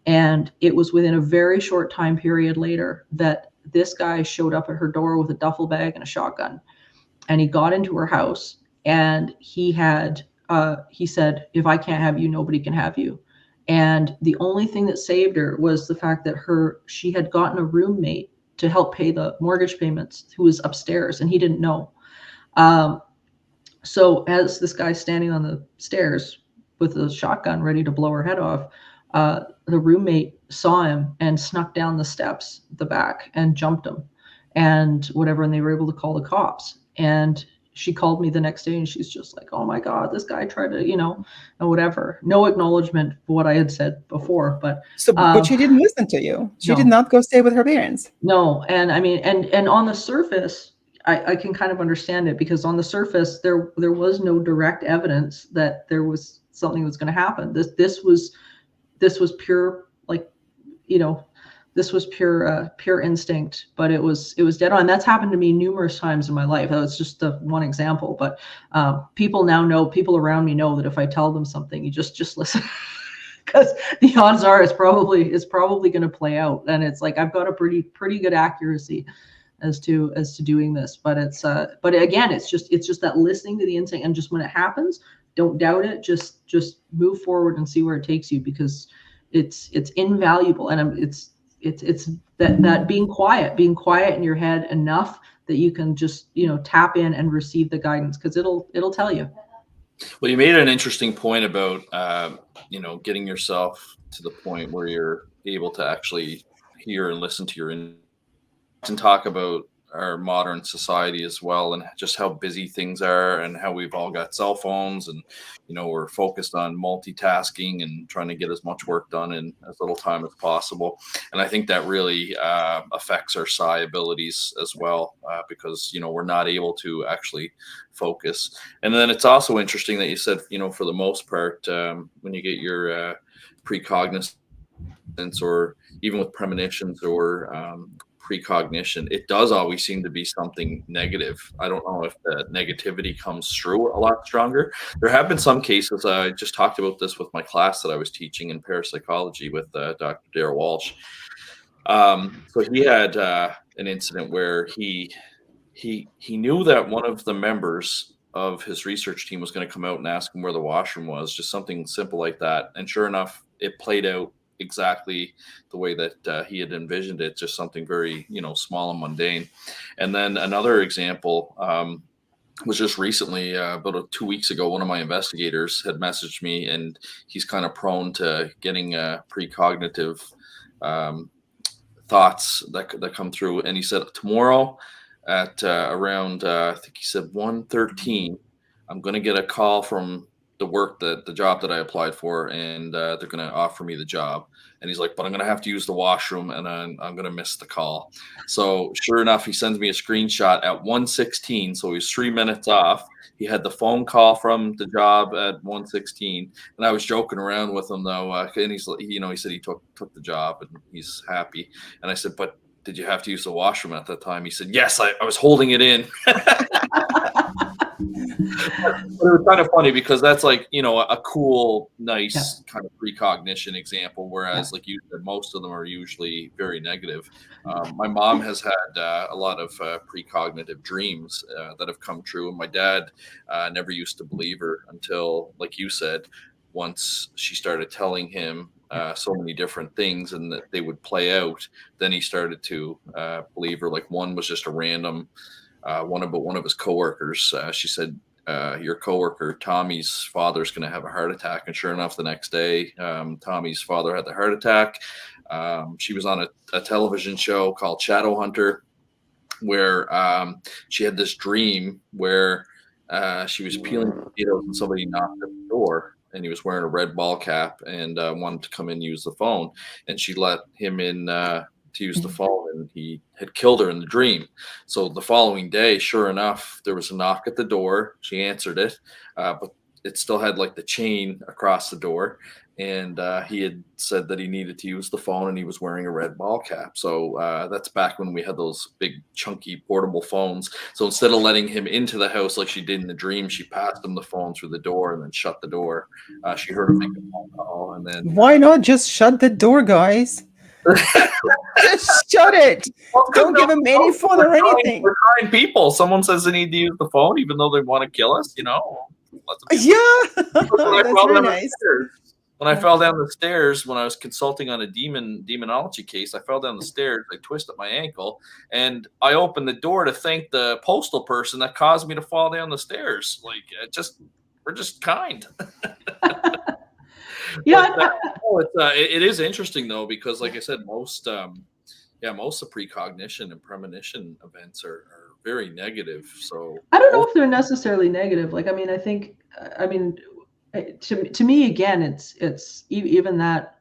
And it was within a very short time period later that this guy showed up at her door with a duffel bag and a shotgun. And he got into her house, and he said, if I can't have you, nobody can have you. And the only thing that saved her was the fact that she had gotten a roommate to help pay the mortgage payments, who was upstairs, and he didn't know. So as this guy's standing on the stairs with a shotgun ready to blow her head off, the roommate saw him and snuck down the steps at the back and jumped him and whatever. And they were able to call the cops. And she called me the next day and she's just like, oh my God, this guy tried to, and whatever. No acknowledgement for what I had said before, but she didn't listen to you. She did not go stay with her parents. No. And I mean, and on the surface, I can kind of understand it, because on the surface there was no direct evidence that there was something that was going to happen. This was pure, like, this was pure instinct, but it was dead on. That's happened to me numerous times in my life. That was just the one example, but people around me know that if I tell them something, you just listen, because the odds are it's probably going to play out. And it's like, I've got a pretty good accuracy as to doing this, but but again, it's just that listening to the instinct, and just when it happens, don't doubt it. Just move forward and see where it takes you, because it's invaluable. And it's that being quiet in your head enough that you can just tap in and receive the guidance, because it'll tell you. Well, you made an interesting point about getting yourself to the point where you're able to actually hear and listen to your and talk about our modern society as well, and just how busy things are, and how we've all got cell phones, and we're focused on multitasking and trying to get as much work done in as little time as possible. And I think that really affects our psi abilities as well, because we're not able to actually focus. And then it's also interesting that you said for the most part, when you get your precognition, or even with premonitions or precognition, it does always seem to be something negative. I don't know if the negativity comes through a lot stronger. There have been some cases, I just talked about this with my class that I was teaching in parapsychology with Dr. Darrell Walsh. So he had an incident where he knew that one of the members of his research team was going to come out and ask him where the washroom was, just something simple like that. And sure enough, it played out exactly the way that he had envisioned it, just something very, small and mundane. And then another example was just recently, about 2 weeks ago, one of my investigators had messaged me, and he's kind of prone to getting precognitive thoughts that come through. And he said, tomorrow at around, I think he said 1:13, I'm going to get a call from the job that I applied for, and they're going to offer me the job. And he's like, but I'm going to have to use the washroom, and I'm going to miss the call. So sure enough, he sends me a screenshot at 1:16. So he's 3 minutes off. He had the phone call from the job at 1:16. And I was joking around with him though. And he said he took the job and he's happy. And I said, but did you have to use the washroom at that time? He said, yes, I was holding it in. But it was kind of funny because that's like, a cool, nice kind of precognition example. Whereas, like you said, most of them are usually very negative. My mom has had a lot of precognitive dreams that have come true. And my dad never used to believe her until, like you said, once she started telling him so many different things and that they would play out, then he started to believe her. Like one was just a random one of his coworkers. She said, your coworker Tommy's father's going to have a heart attack, and sure enough, the next day, Tommy's father had the heart attack. She was on a television show called Shadowhunter, where she had this dream where she was peeling potatoes and somebody knocked at the door, and he was wearing a red ball cap and wanted to come in and use the phone, and she let him in to use the phone, and he had killed her in the dream. So the following day, sure enough, there was a knock at the door. She answered it, but it still had like the chain across the door, and he had said that he needed to use the phone, and he was wearing a red ball cap. So that's back when we had those big chunky portable phones. So instead of letting him into the house like she did in the dream, she passed him the phone through the door and then shut the door. She heard him make a phone call, and then Why not just shut the door, guys? Just shut it. Don't give him any phone or anything. We're kind people. Someone says they need to use the phone, even though they want to kill us. Yeah, that's very nice. When I fell down the stairs, when I was consulting on a demonology case, I fell down the stairs. I twisted my ankle, and I opened the door to thank the postal person that caused me to fall down the stairs. Like, we're just kind. Yeah. It is interesting though, because like I said, most of precognition and premonition events are very negative. So I don't know if they're necessarily negative. Like, I think to me, again, it's even that,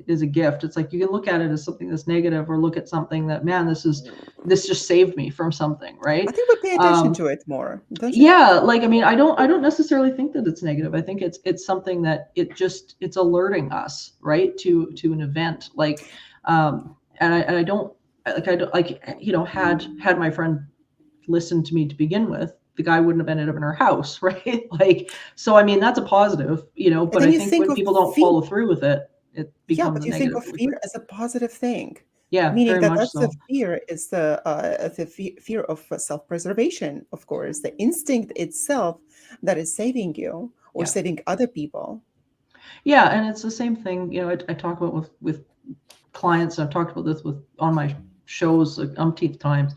is a gift. It's like you can look at it as something that's negative, or look at something that, man, this just saved me from something, right? I think we pay attention to it more, don't you? Yeah, like, I don't necessarily think that it's negative. I think it's something that it's alerting us, right, to an event. Like, and I don't had my friend listen to me to begin with, the guy wouldn't have ended up in her house, right? Like, so that's a positive, but I think when people don't follow through with it, it becomes but a you think of negative. fear as a positive thing. Yeah, meaning very much that's so. the fear is the fear of self-preservation, of course, the instinct itself that is saving you or saving other people. Yeah, and it's the same thing. I talk about with clients. I've talked about this on my shows like umpteenth times.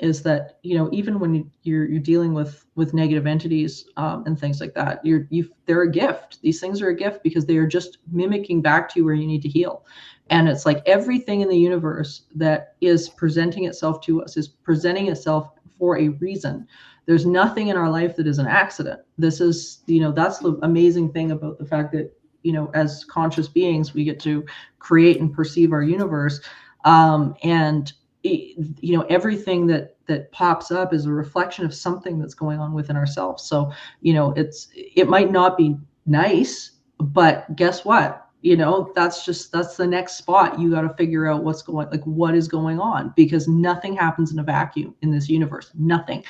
Is that even when you're dealing with negative entities and things like that, they're a gift. These things are a gift because they are just mimicking back to you where you need to heal. And it's like everything in the universe that is presenting itself to us is presenting itself for a reason. There's nothing in our life that is an accident. This is, that's the amazing thing about the fact that, as conscious beings, we get to create and perceive our universe. And everything that pops up is a reflection of something that's going on within ourselves. So, it might not be nice, but guess what? That's the next spot. You got to figure out what is going on, because nothing happens in a vacuum in this universe. Nothing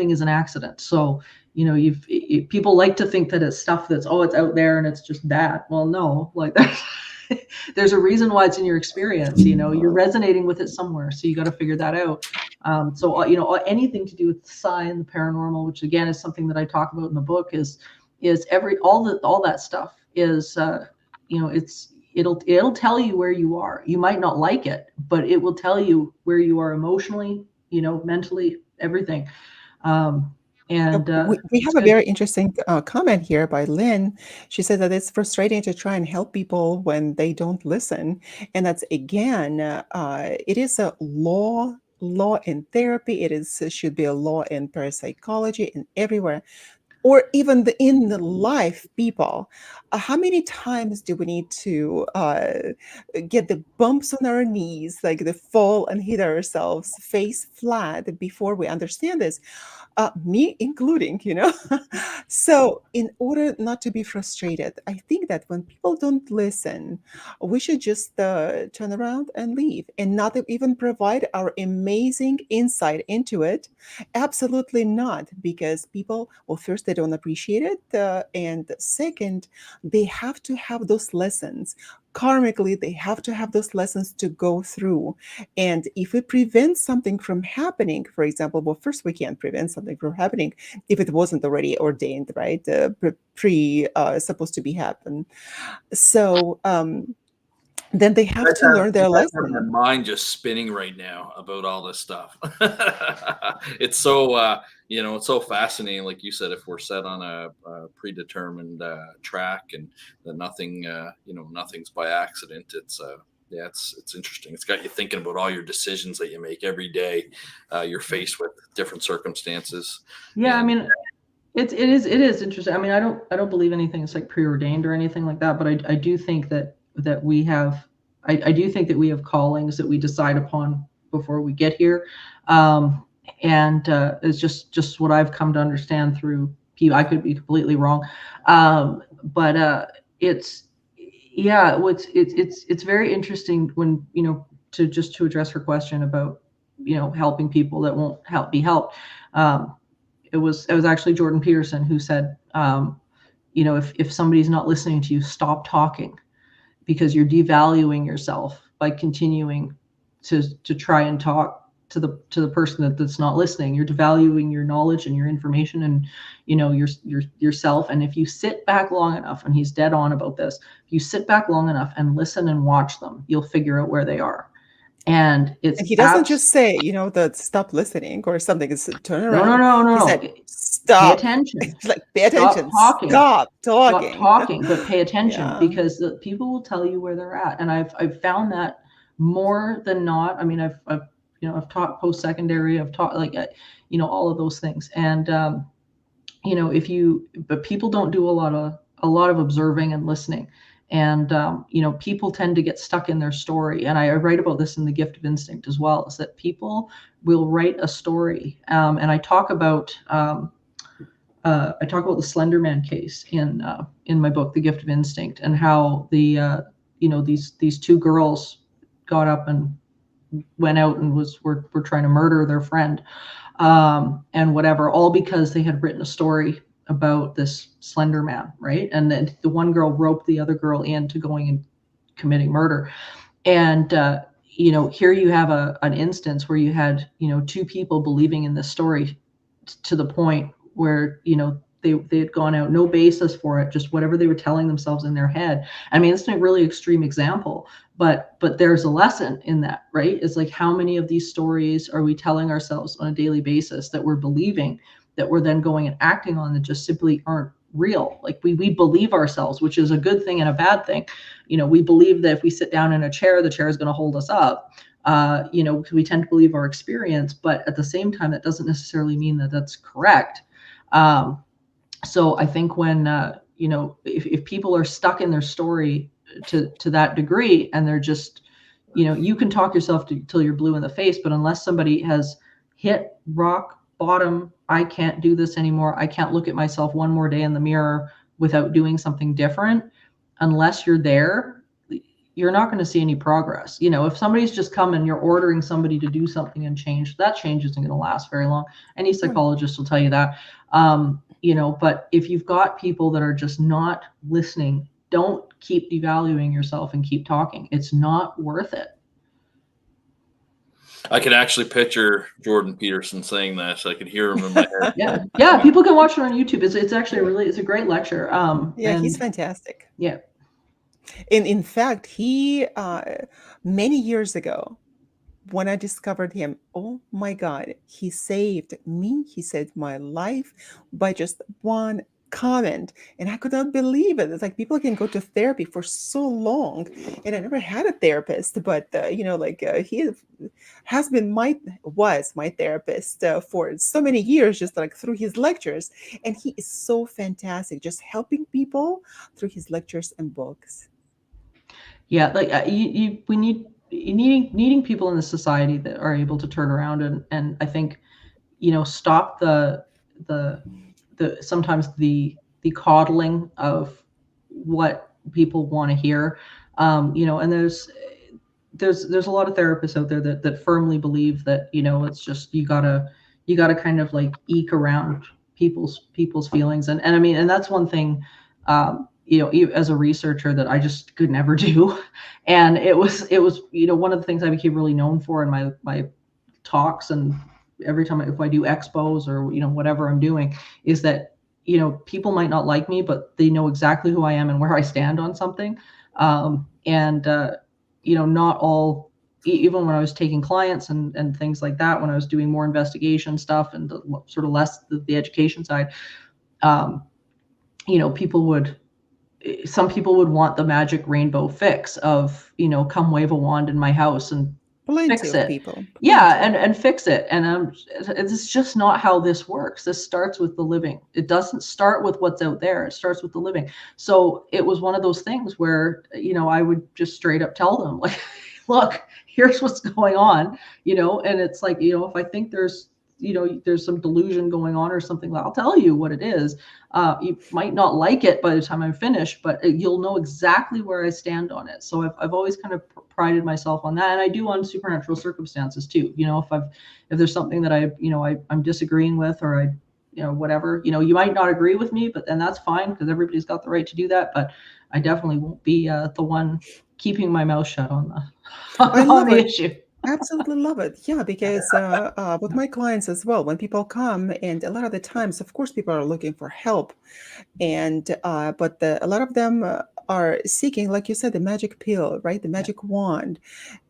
is an accident. So, people like to think that it's stuff that's, it's out there and it's just bad. Well, no, like there's a reason why it's in your experience. You're resonating with it somewhere. So you got to figure that out. So, anything to do with the sign, the paranormal, which again is something that I talk about in the book, is all that stuff is, it'll tell you where you are. You might not like it, but it will tell you where you are emotionally, mentally, everything. We have a very interesting comment here by Lynn. She said that it's frustrating to try and help people when they don't listen. And that's, again, it is a law in therapy. Should be a law in parapsychology and everywhere. or even in the life, people, how many times do we need to get the bumps on our knees, like the fall and hit ourselves face flat before we understand this? Me including, So, in order not to be frustrated, I think that when people don't listen, we should just turn around and leave and not even provide our amazing insight into it. Absolutely not, because people, well, first, they don't appreciate it. And second, they have to have those lessons. Karmically, they have to have those lessons to go through. And if we prevent something from happening, for example, well, first, we can't prevent something from happening if it wasn't already ordained, right? Supposed to be happen. So then they have to learn their I have my lesson. mind just spinning right now about all this stuff. It's so it's so fascinating. Like you said, if we're set on a predetermined track, and that nothing, nothing's by accident. It's interesting. It's got you thinking about all your decisions that you make every day. You're faced with different circumstances. Yeah, I And mean, it is interesting. I mean, I don't believe anything is like preordained or anything like that, but I do think that we have I do think that we have callings that we decide upon before we get here. And it's just what I've come to understand through people. I could be completely wrong. But it's yeah, it's very interesting when, to address her question about, helping people that won't be helped. It was actually Jordan Peterson who said, if somebody's not listening to you, stop talking, because you're devaluing yourself by continuing to try and talk to the person that's not listening. You're devaluing your knowledge and your information, and yourself. And if you sit back long enough, and he's dead on about this, if you sit back long enough and listen and watch them, you'll figure out where they are. And And he doesn't just say, that stop listening or something. It's turn around. He no. said, Pay stop. attention. It's like, pay Stop attention. talking. Stop Stop talking. talking, but pay attention, Yeah. because the people will tell you where they're at. And I've found that more than not. I mean, I've taught post-secondary. I've taught all of those things. And but people don't do a lot of observing and listening. And people tend to get stuck in their story. And I write about this in The Gift of Instinct as well, is that people will write a story. And I talk about the Slender Man case in my book, The Gift of Instinct, and how these two girls got up and went out and were trying to murder their friend, and whatever, all because they had written a story about this Slender Man, right? And then the one girl roped the other girl into going and committing murder. And here you have an instance where you had two people believing in this story to the point where they had gone out, no basis for it, just whatever they were telling themselves in their head. I mean, it's a really extreme example, but there's a lesson in that, right? It's like, how many of these stories are we telling ourselves on a daily basis that we're believing, that we're then going and acting on, that just simply aren't real? Like, we believe ourselves, which is a good thing and a bad thing. We believe that if we sit down in a chair, the chair is going to hold us up. We tend to believe our experience, but at the same time, that doesn't necessarily mean that that's correct. So I think when, if people are stuck in their story to that degree, and they're just, you can talk yourself till you're blue in the face, but unless somebody has hit rock bottom, I can't do this anymore, I can't look at myself one more day in the mirror without doing something different, unless you're there, you're not going to see any progress. If somebody's just come and you're ordering somebody to do something and change, that change isn't going to last very long. Any psychologist will tell you that. But if you've got people that are just not listening, don't keep devaluing yourself and keep talking. It's not worth it. I can actually picture Jordan Peterson saying that, so I can hear him in my head. Yeah. People can watch it on YouTube. It's actually it's a great lecture. He's fantastic. Yeah. In fact, he many years ago, when I discovered him, oh my God, he saved me. He saved my life by just one comment, and I could not believe it. It's like people can go to therapy for so long, and I never had a therapist, but he has been was my therapist for so many years, just like through his lectures, and he is so fantastic, just helping people through his lectures and books. Yeah, like we need needing people in the society that are able to turn around and I think stop the sometimes the coddling of what people want to hear. And there's a lot of therapists out there that firmly believe that it's just you gotta kind of like eke around people's feelings, and I mean, and that's one thing as a researcher that I just could never do. And it was one of the things I became really known for in my talks, and every time if I do expos or whatever I'm doing, is that people might not like me, but they know exactly who I am and where I stand on something. Not all, even when I was taking clients and things like that, when I was doing more investigation stuff and sort of less the education side, some people would want the magic rainbow fix of come wave a wand in my house and fix it. People. Yeah, and fix it. And it's just not how this works. This starts with the living. It doesn't start with what's out there. It starts with the living. So it was one of those things where I would just straight up tell them, like, look, here's what's going on, and it's like, if I think there's some delusion going on or something, I'll tell you what it is. You might not like it by the time I'm finished, but you'll know exactly where I stand on it. So I've always kind of prided myself on that, and I do on supernatural circumstances too. If there's something that I'm disagreeing with, or whatever, you might not agree with me, but then that's fine, because everybody's got the right to do that. But I definitely won't be the one keeping my mouth shut on the issue. Absolutely love it. Yeah, because with my clients as well, when people come, and a lot of the times, of course, people are looking for help, and but a lot of them are seeking, like you said, the magic pill, right? The magic wand.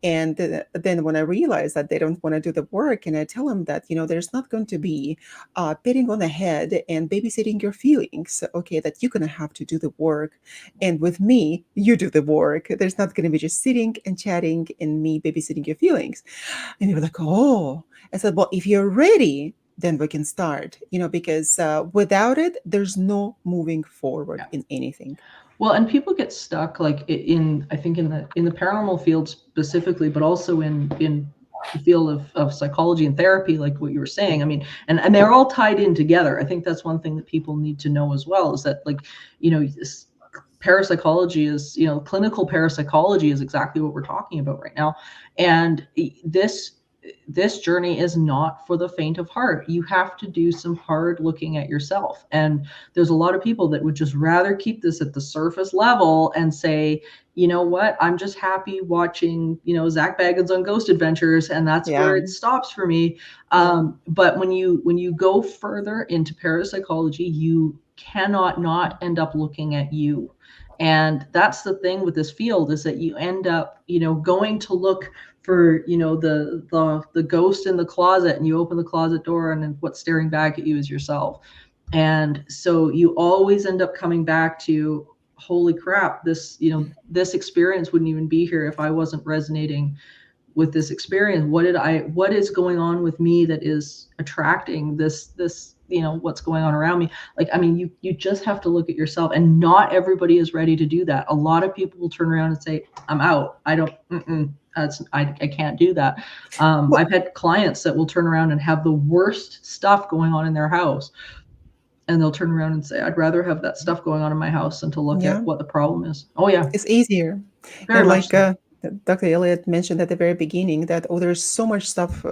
And then when I realize that they don't want to do the work, and I tell them that, there's not going to be patting on the head and babysitting your feelings, okay, that you're going to have to do the work. And with me, you do the work. There's not going to be just sitting and chatting and me babysitting your feelings. And they were like, oh, I said, well, if you're ready, then we can start, because without it, there's no moving forward in anything. Well, and people get stuck, like I think in the paranormal field specifically, but also in the field of psychology and therapy, like what you were saying. I mean, and they're all tied in together. I think that's one thing that people need to know as well, is that, like, parapsychology is, clinical parapsychology is exactly what we're talking about right now. And this journey is not for the faint of heart. You have to do some hard looking at yourself. And there's a lot of people that would just rather keep this at the surface level and say, you know what, I'm just happy watching, Zach Baggins on Ghost Adventures, and that's where it stops for me. But when you go further into parapsychology, you cannot not end up looking at you. And that's the thing with this field, is that you end up, going to look for, the ghost in the closet, and you open the closet door, and then what's staring back at you is yourself. And so you always end up coming back to, holy crap, this experience wouldn't even be here if I wasn't resonating with this experience. What is going on with me that is attracting this what's going on around me? Like, I mean, you just have to look at yourself, and not everybody is ready to do that. A lot of people will turn around and say, I'm out. I can't do that. I've had clients that will turn around and have the worst stuff going on in their house, and they'll turn around and say, I'd rather have that stuff going on in my house than to look at what the problem is. Oh yeah. It's easier. Very much so. Dr. Elliott mentioned at the very beginning that, there's so much stuff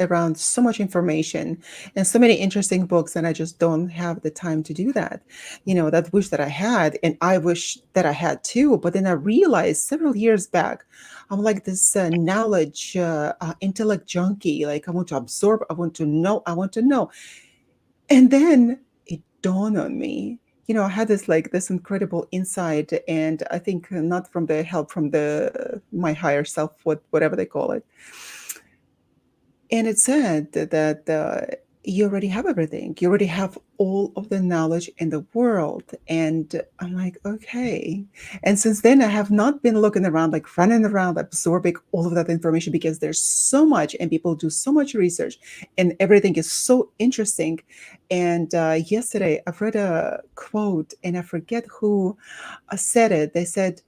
around, so much information, and so many interesting books, and I just don't have the time to do that. That wish that I had, and I wish that I had too. But then I realized several years back, I'm like this knowledge, intellect junkie. Like, I want to absorb, I want to know. And then it dawned on me, I had this incredible insight, and I think not from the help from my higher self, whatever they call it. And it said that you already have everything. You already have all of the knowledge in the world. And I'm like, okay. And since then, I have not been looking around, like running around, absorbing all of that information because there's so much and people do so much research and everything is so interesting. And yesterday, I've read a quote and I forget who said it. They said,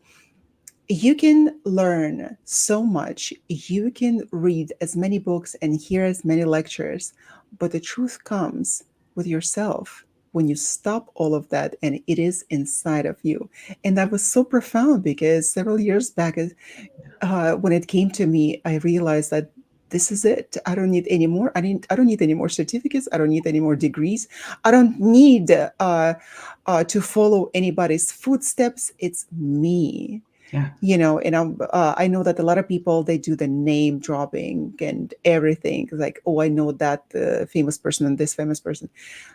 you can learn so much, you can read as many books and hear as many lectures, but the truth comes with yourself when you stop all of that and it is inside of you. And that was so profound because several years back, when it came to me, I realized that this is it. I don't need any more. I don't need any more certificates. I don't need any more degrees. I don't need to follow anybody's footsteps. It's me. Yeah. And I know that a lot of people, they do the name dropping and everything, like, oh, I know that famous person and this famous person.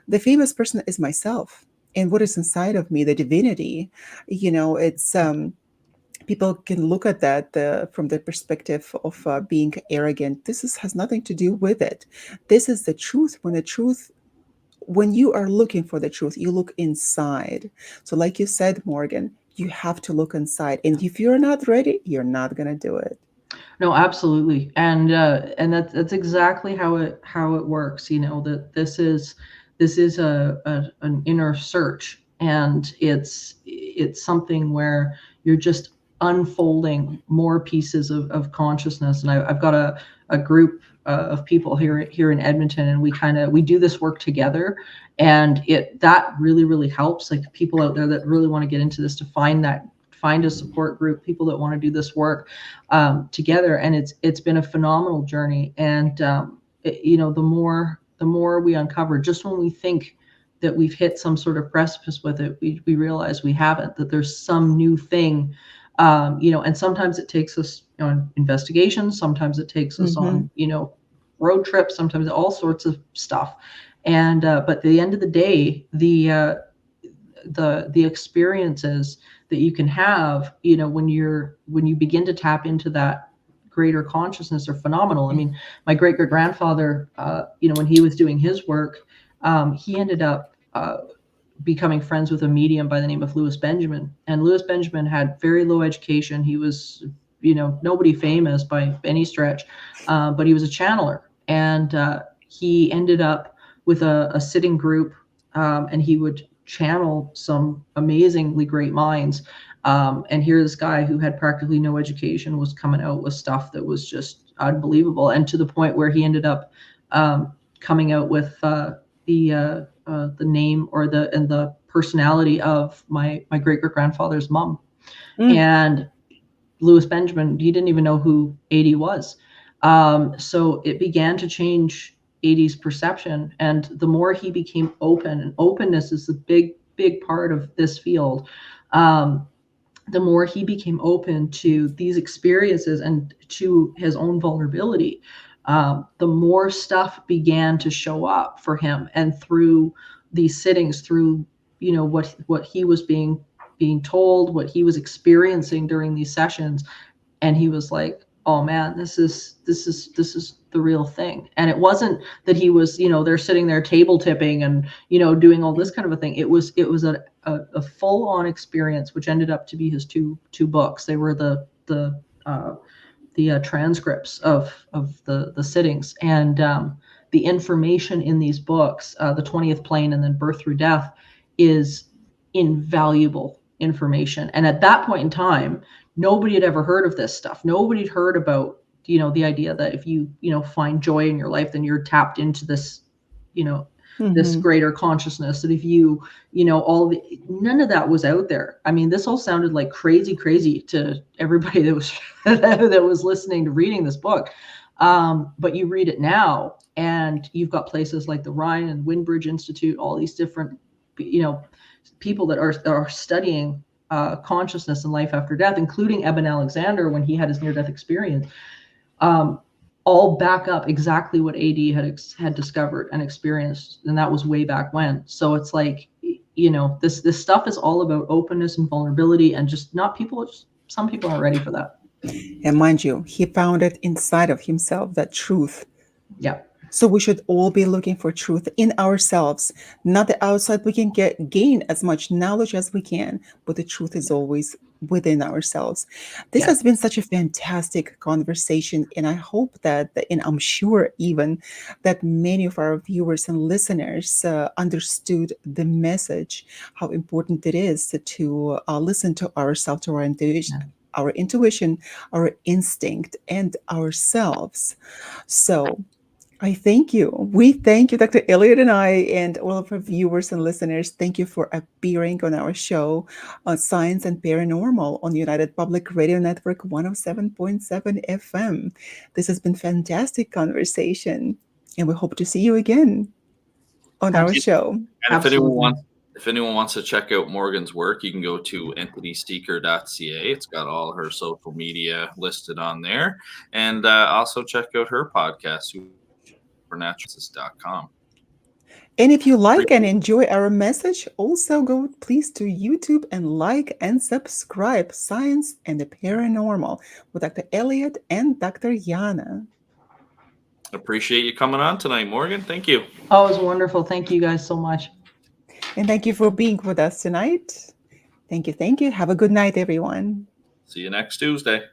The famous person is myself and what is inside of me, the divinity. It's people can look at that from the perspective of being arrogant. Has nothing to do with it. This is the truth. When you are looking for the truth, you look inside. So like you said, Morgan, you have to look inside. And if you're not ready, you're not going to do it. No, absolutely. And that's exactly how it works. That this is an inner search, and it's something where you're just unfolding more pieces of consciousness. And I've got a group of people here in Edmonton, and we do this work together, and that really helps, like, people out there that really want to get into this, to find a support group, people that want to do this work together. And it's been a phenomenal journey. And the more we uncover, just when we think that we've hit some sort of precipice with it, we realize we haven't, that there's some new thing. And sometimes it takes us on investigations, sometimes it takes us on road trips, sometimes all sorts of stuff. And but at the end of the day, the experiences that you can have, when you begin to tap into that greater consciousness, are phenomenal. I mean, my great grandfather, when he was doing his work, he ended up becoming friends with a medium by the name of Louis Benjamin. And Louis Benjamin had very low education. He was, nobody famous by any stretch, but he was a channeler. And he ended up with a sitting group, and he would channel some amazingly great minds. And here this guy who had practically no education was coming out with stuff that was just unbelievable. And to the point where he ended up coming out with the name or the personality of my great grandfather's mom. And Louis Benjamin, he didn't even know who AD was. So it began to change AD's perception. And the more he became open, and openness is the big part of this field, the more he became open to these experiences and to his own vulnerability, the more stuff began to show up for him. And through these sittings, through what he was being told, what he was experiencing during these sessions, and he was like, oh man, this is the real thing. And it wasn't that he was, they're sitting there table tipping and, doing all this kind of a thing. It was a full on experience, which ended up to be his two books. They were the transcripts of the sittings, and the information in these books, the 20th Plane and then Birth Through Death, is invaluable information. And at that point in time, nobody had ever heard of this stuff. Nobody had heard about, the idea that if you, find joy in your life, then you're tapped into this, this greater consciousness. That if you, none of that was out there. I mean, this all sounded like crazy to everybody that was that was listening to reading this book. But you read it now, and you've got places like the Rhine and Research Institute, all these different, people that are studying consciousness and life after death, including Eben Alexander when he had his near-death experience, all back up exactly what AD had discovered and experienced, and that was way back when. So it's like, this stuff is all about openness and vulnerability, and just some people aren't ready for that. And mind you, he found it inside of himself, that truth. Yeah. So we should all be looking for truth in ourselves, not the outside. We can gain as much knowledge as we can, but the truth is always within ourselves. This Yeah. has been such a fantastic conversation, and I hope that, and I'm sure even that many of our viewers and listeners understood the message, how important it is to listen to ourselves, to our intuition, our instinct, and ourselves. So I thank you. We thank you, Dr. Elliott, and I, and all of our viewers and listeners. Thank you for appearing on our show on Science and Paranormal on United Public Radio Network 107.7 FM. This has been fantastic conversation, and we hope to see you again on our show. And Absolutely. if anyone wants to check out Morgan's work, you can go to entityseeker.ca. It's got all her social media listed on there. And also check out her podcast, supernaturalist.com. And if you like and enjoy our message, also go please to YouTube and like and subscribe Science and the Paranormal with Dr. Elliott and Dr. Yana. Appreciate you coming on tonight, Morgan. Thank you. Oh, it was wonderful. Thank you guys so much. And thank you for being with us tonight. Thank you. Thank you. Have a good night, everyone. See you next Tuesday.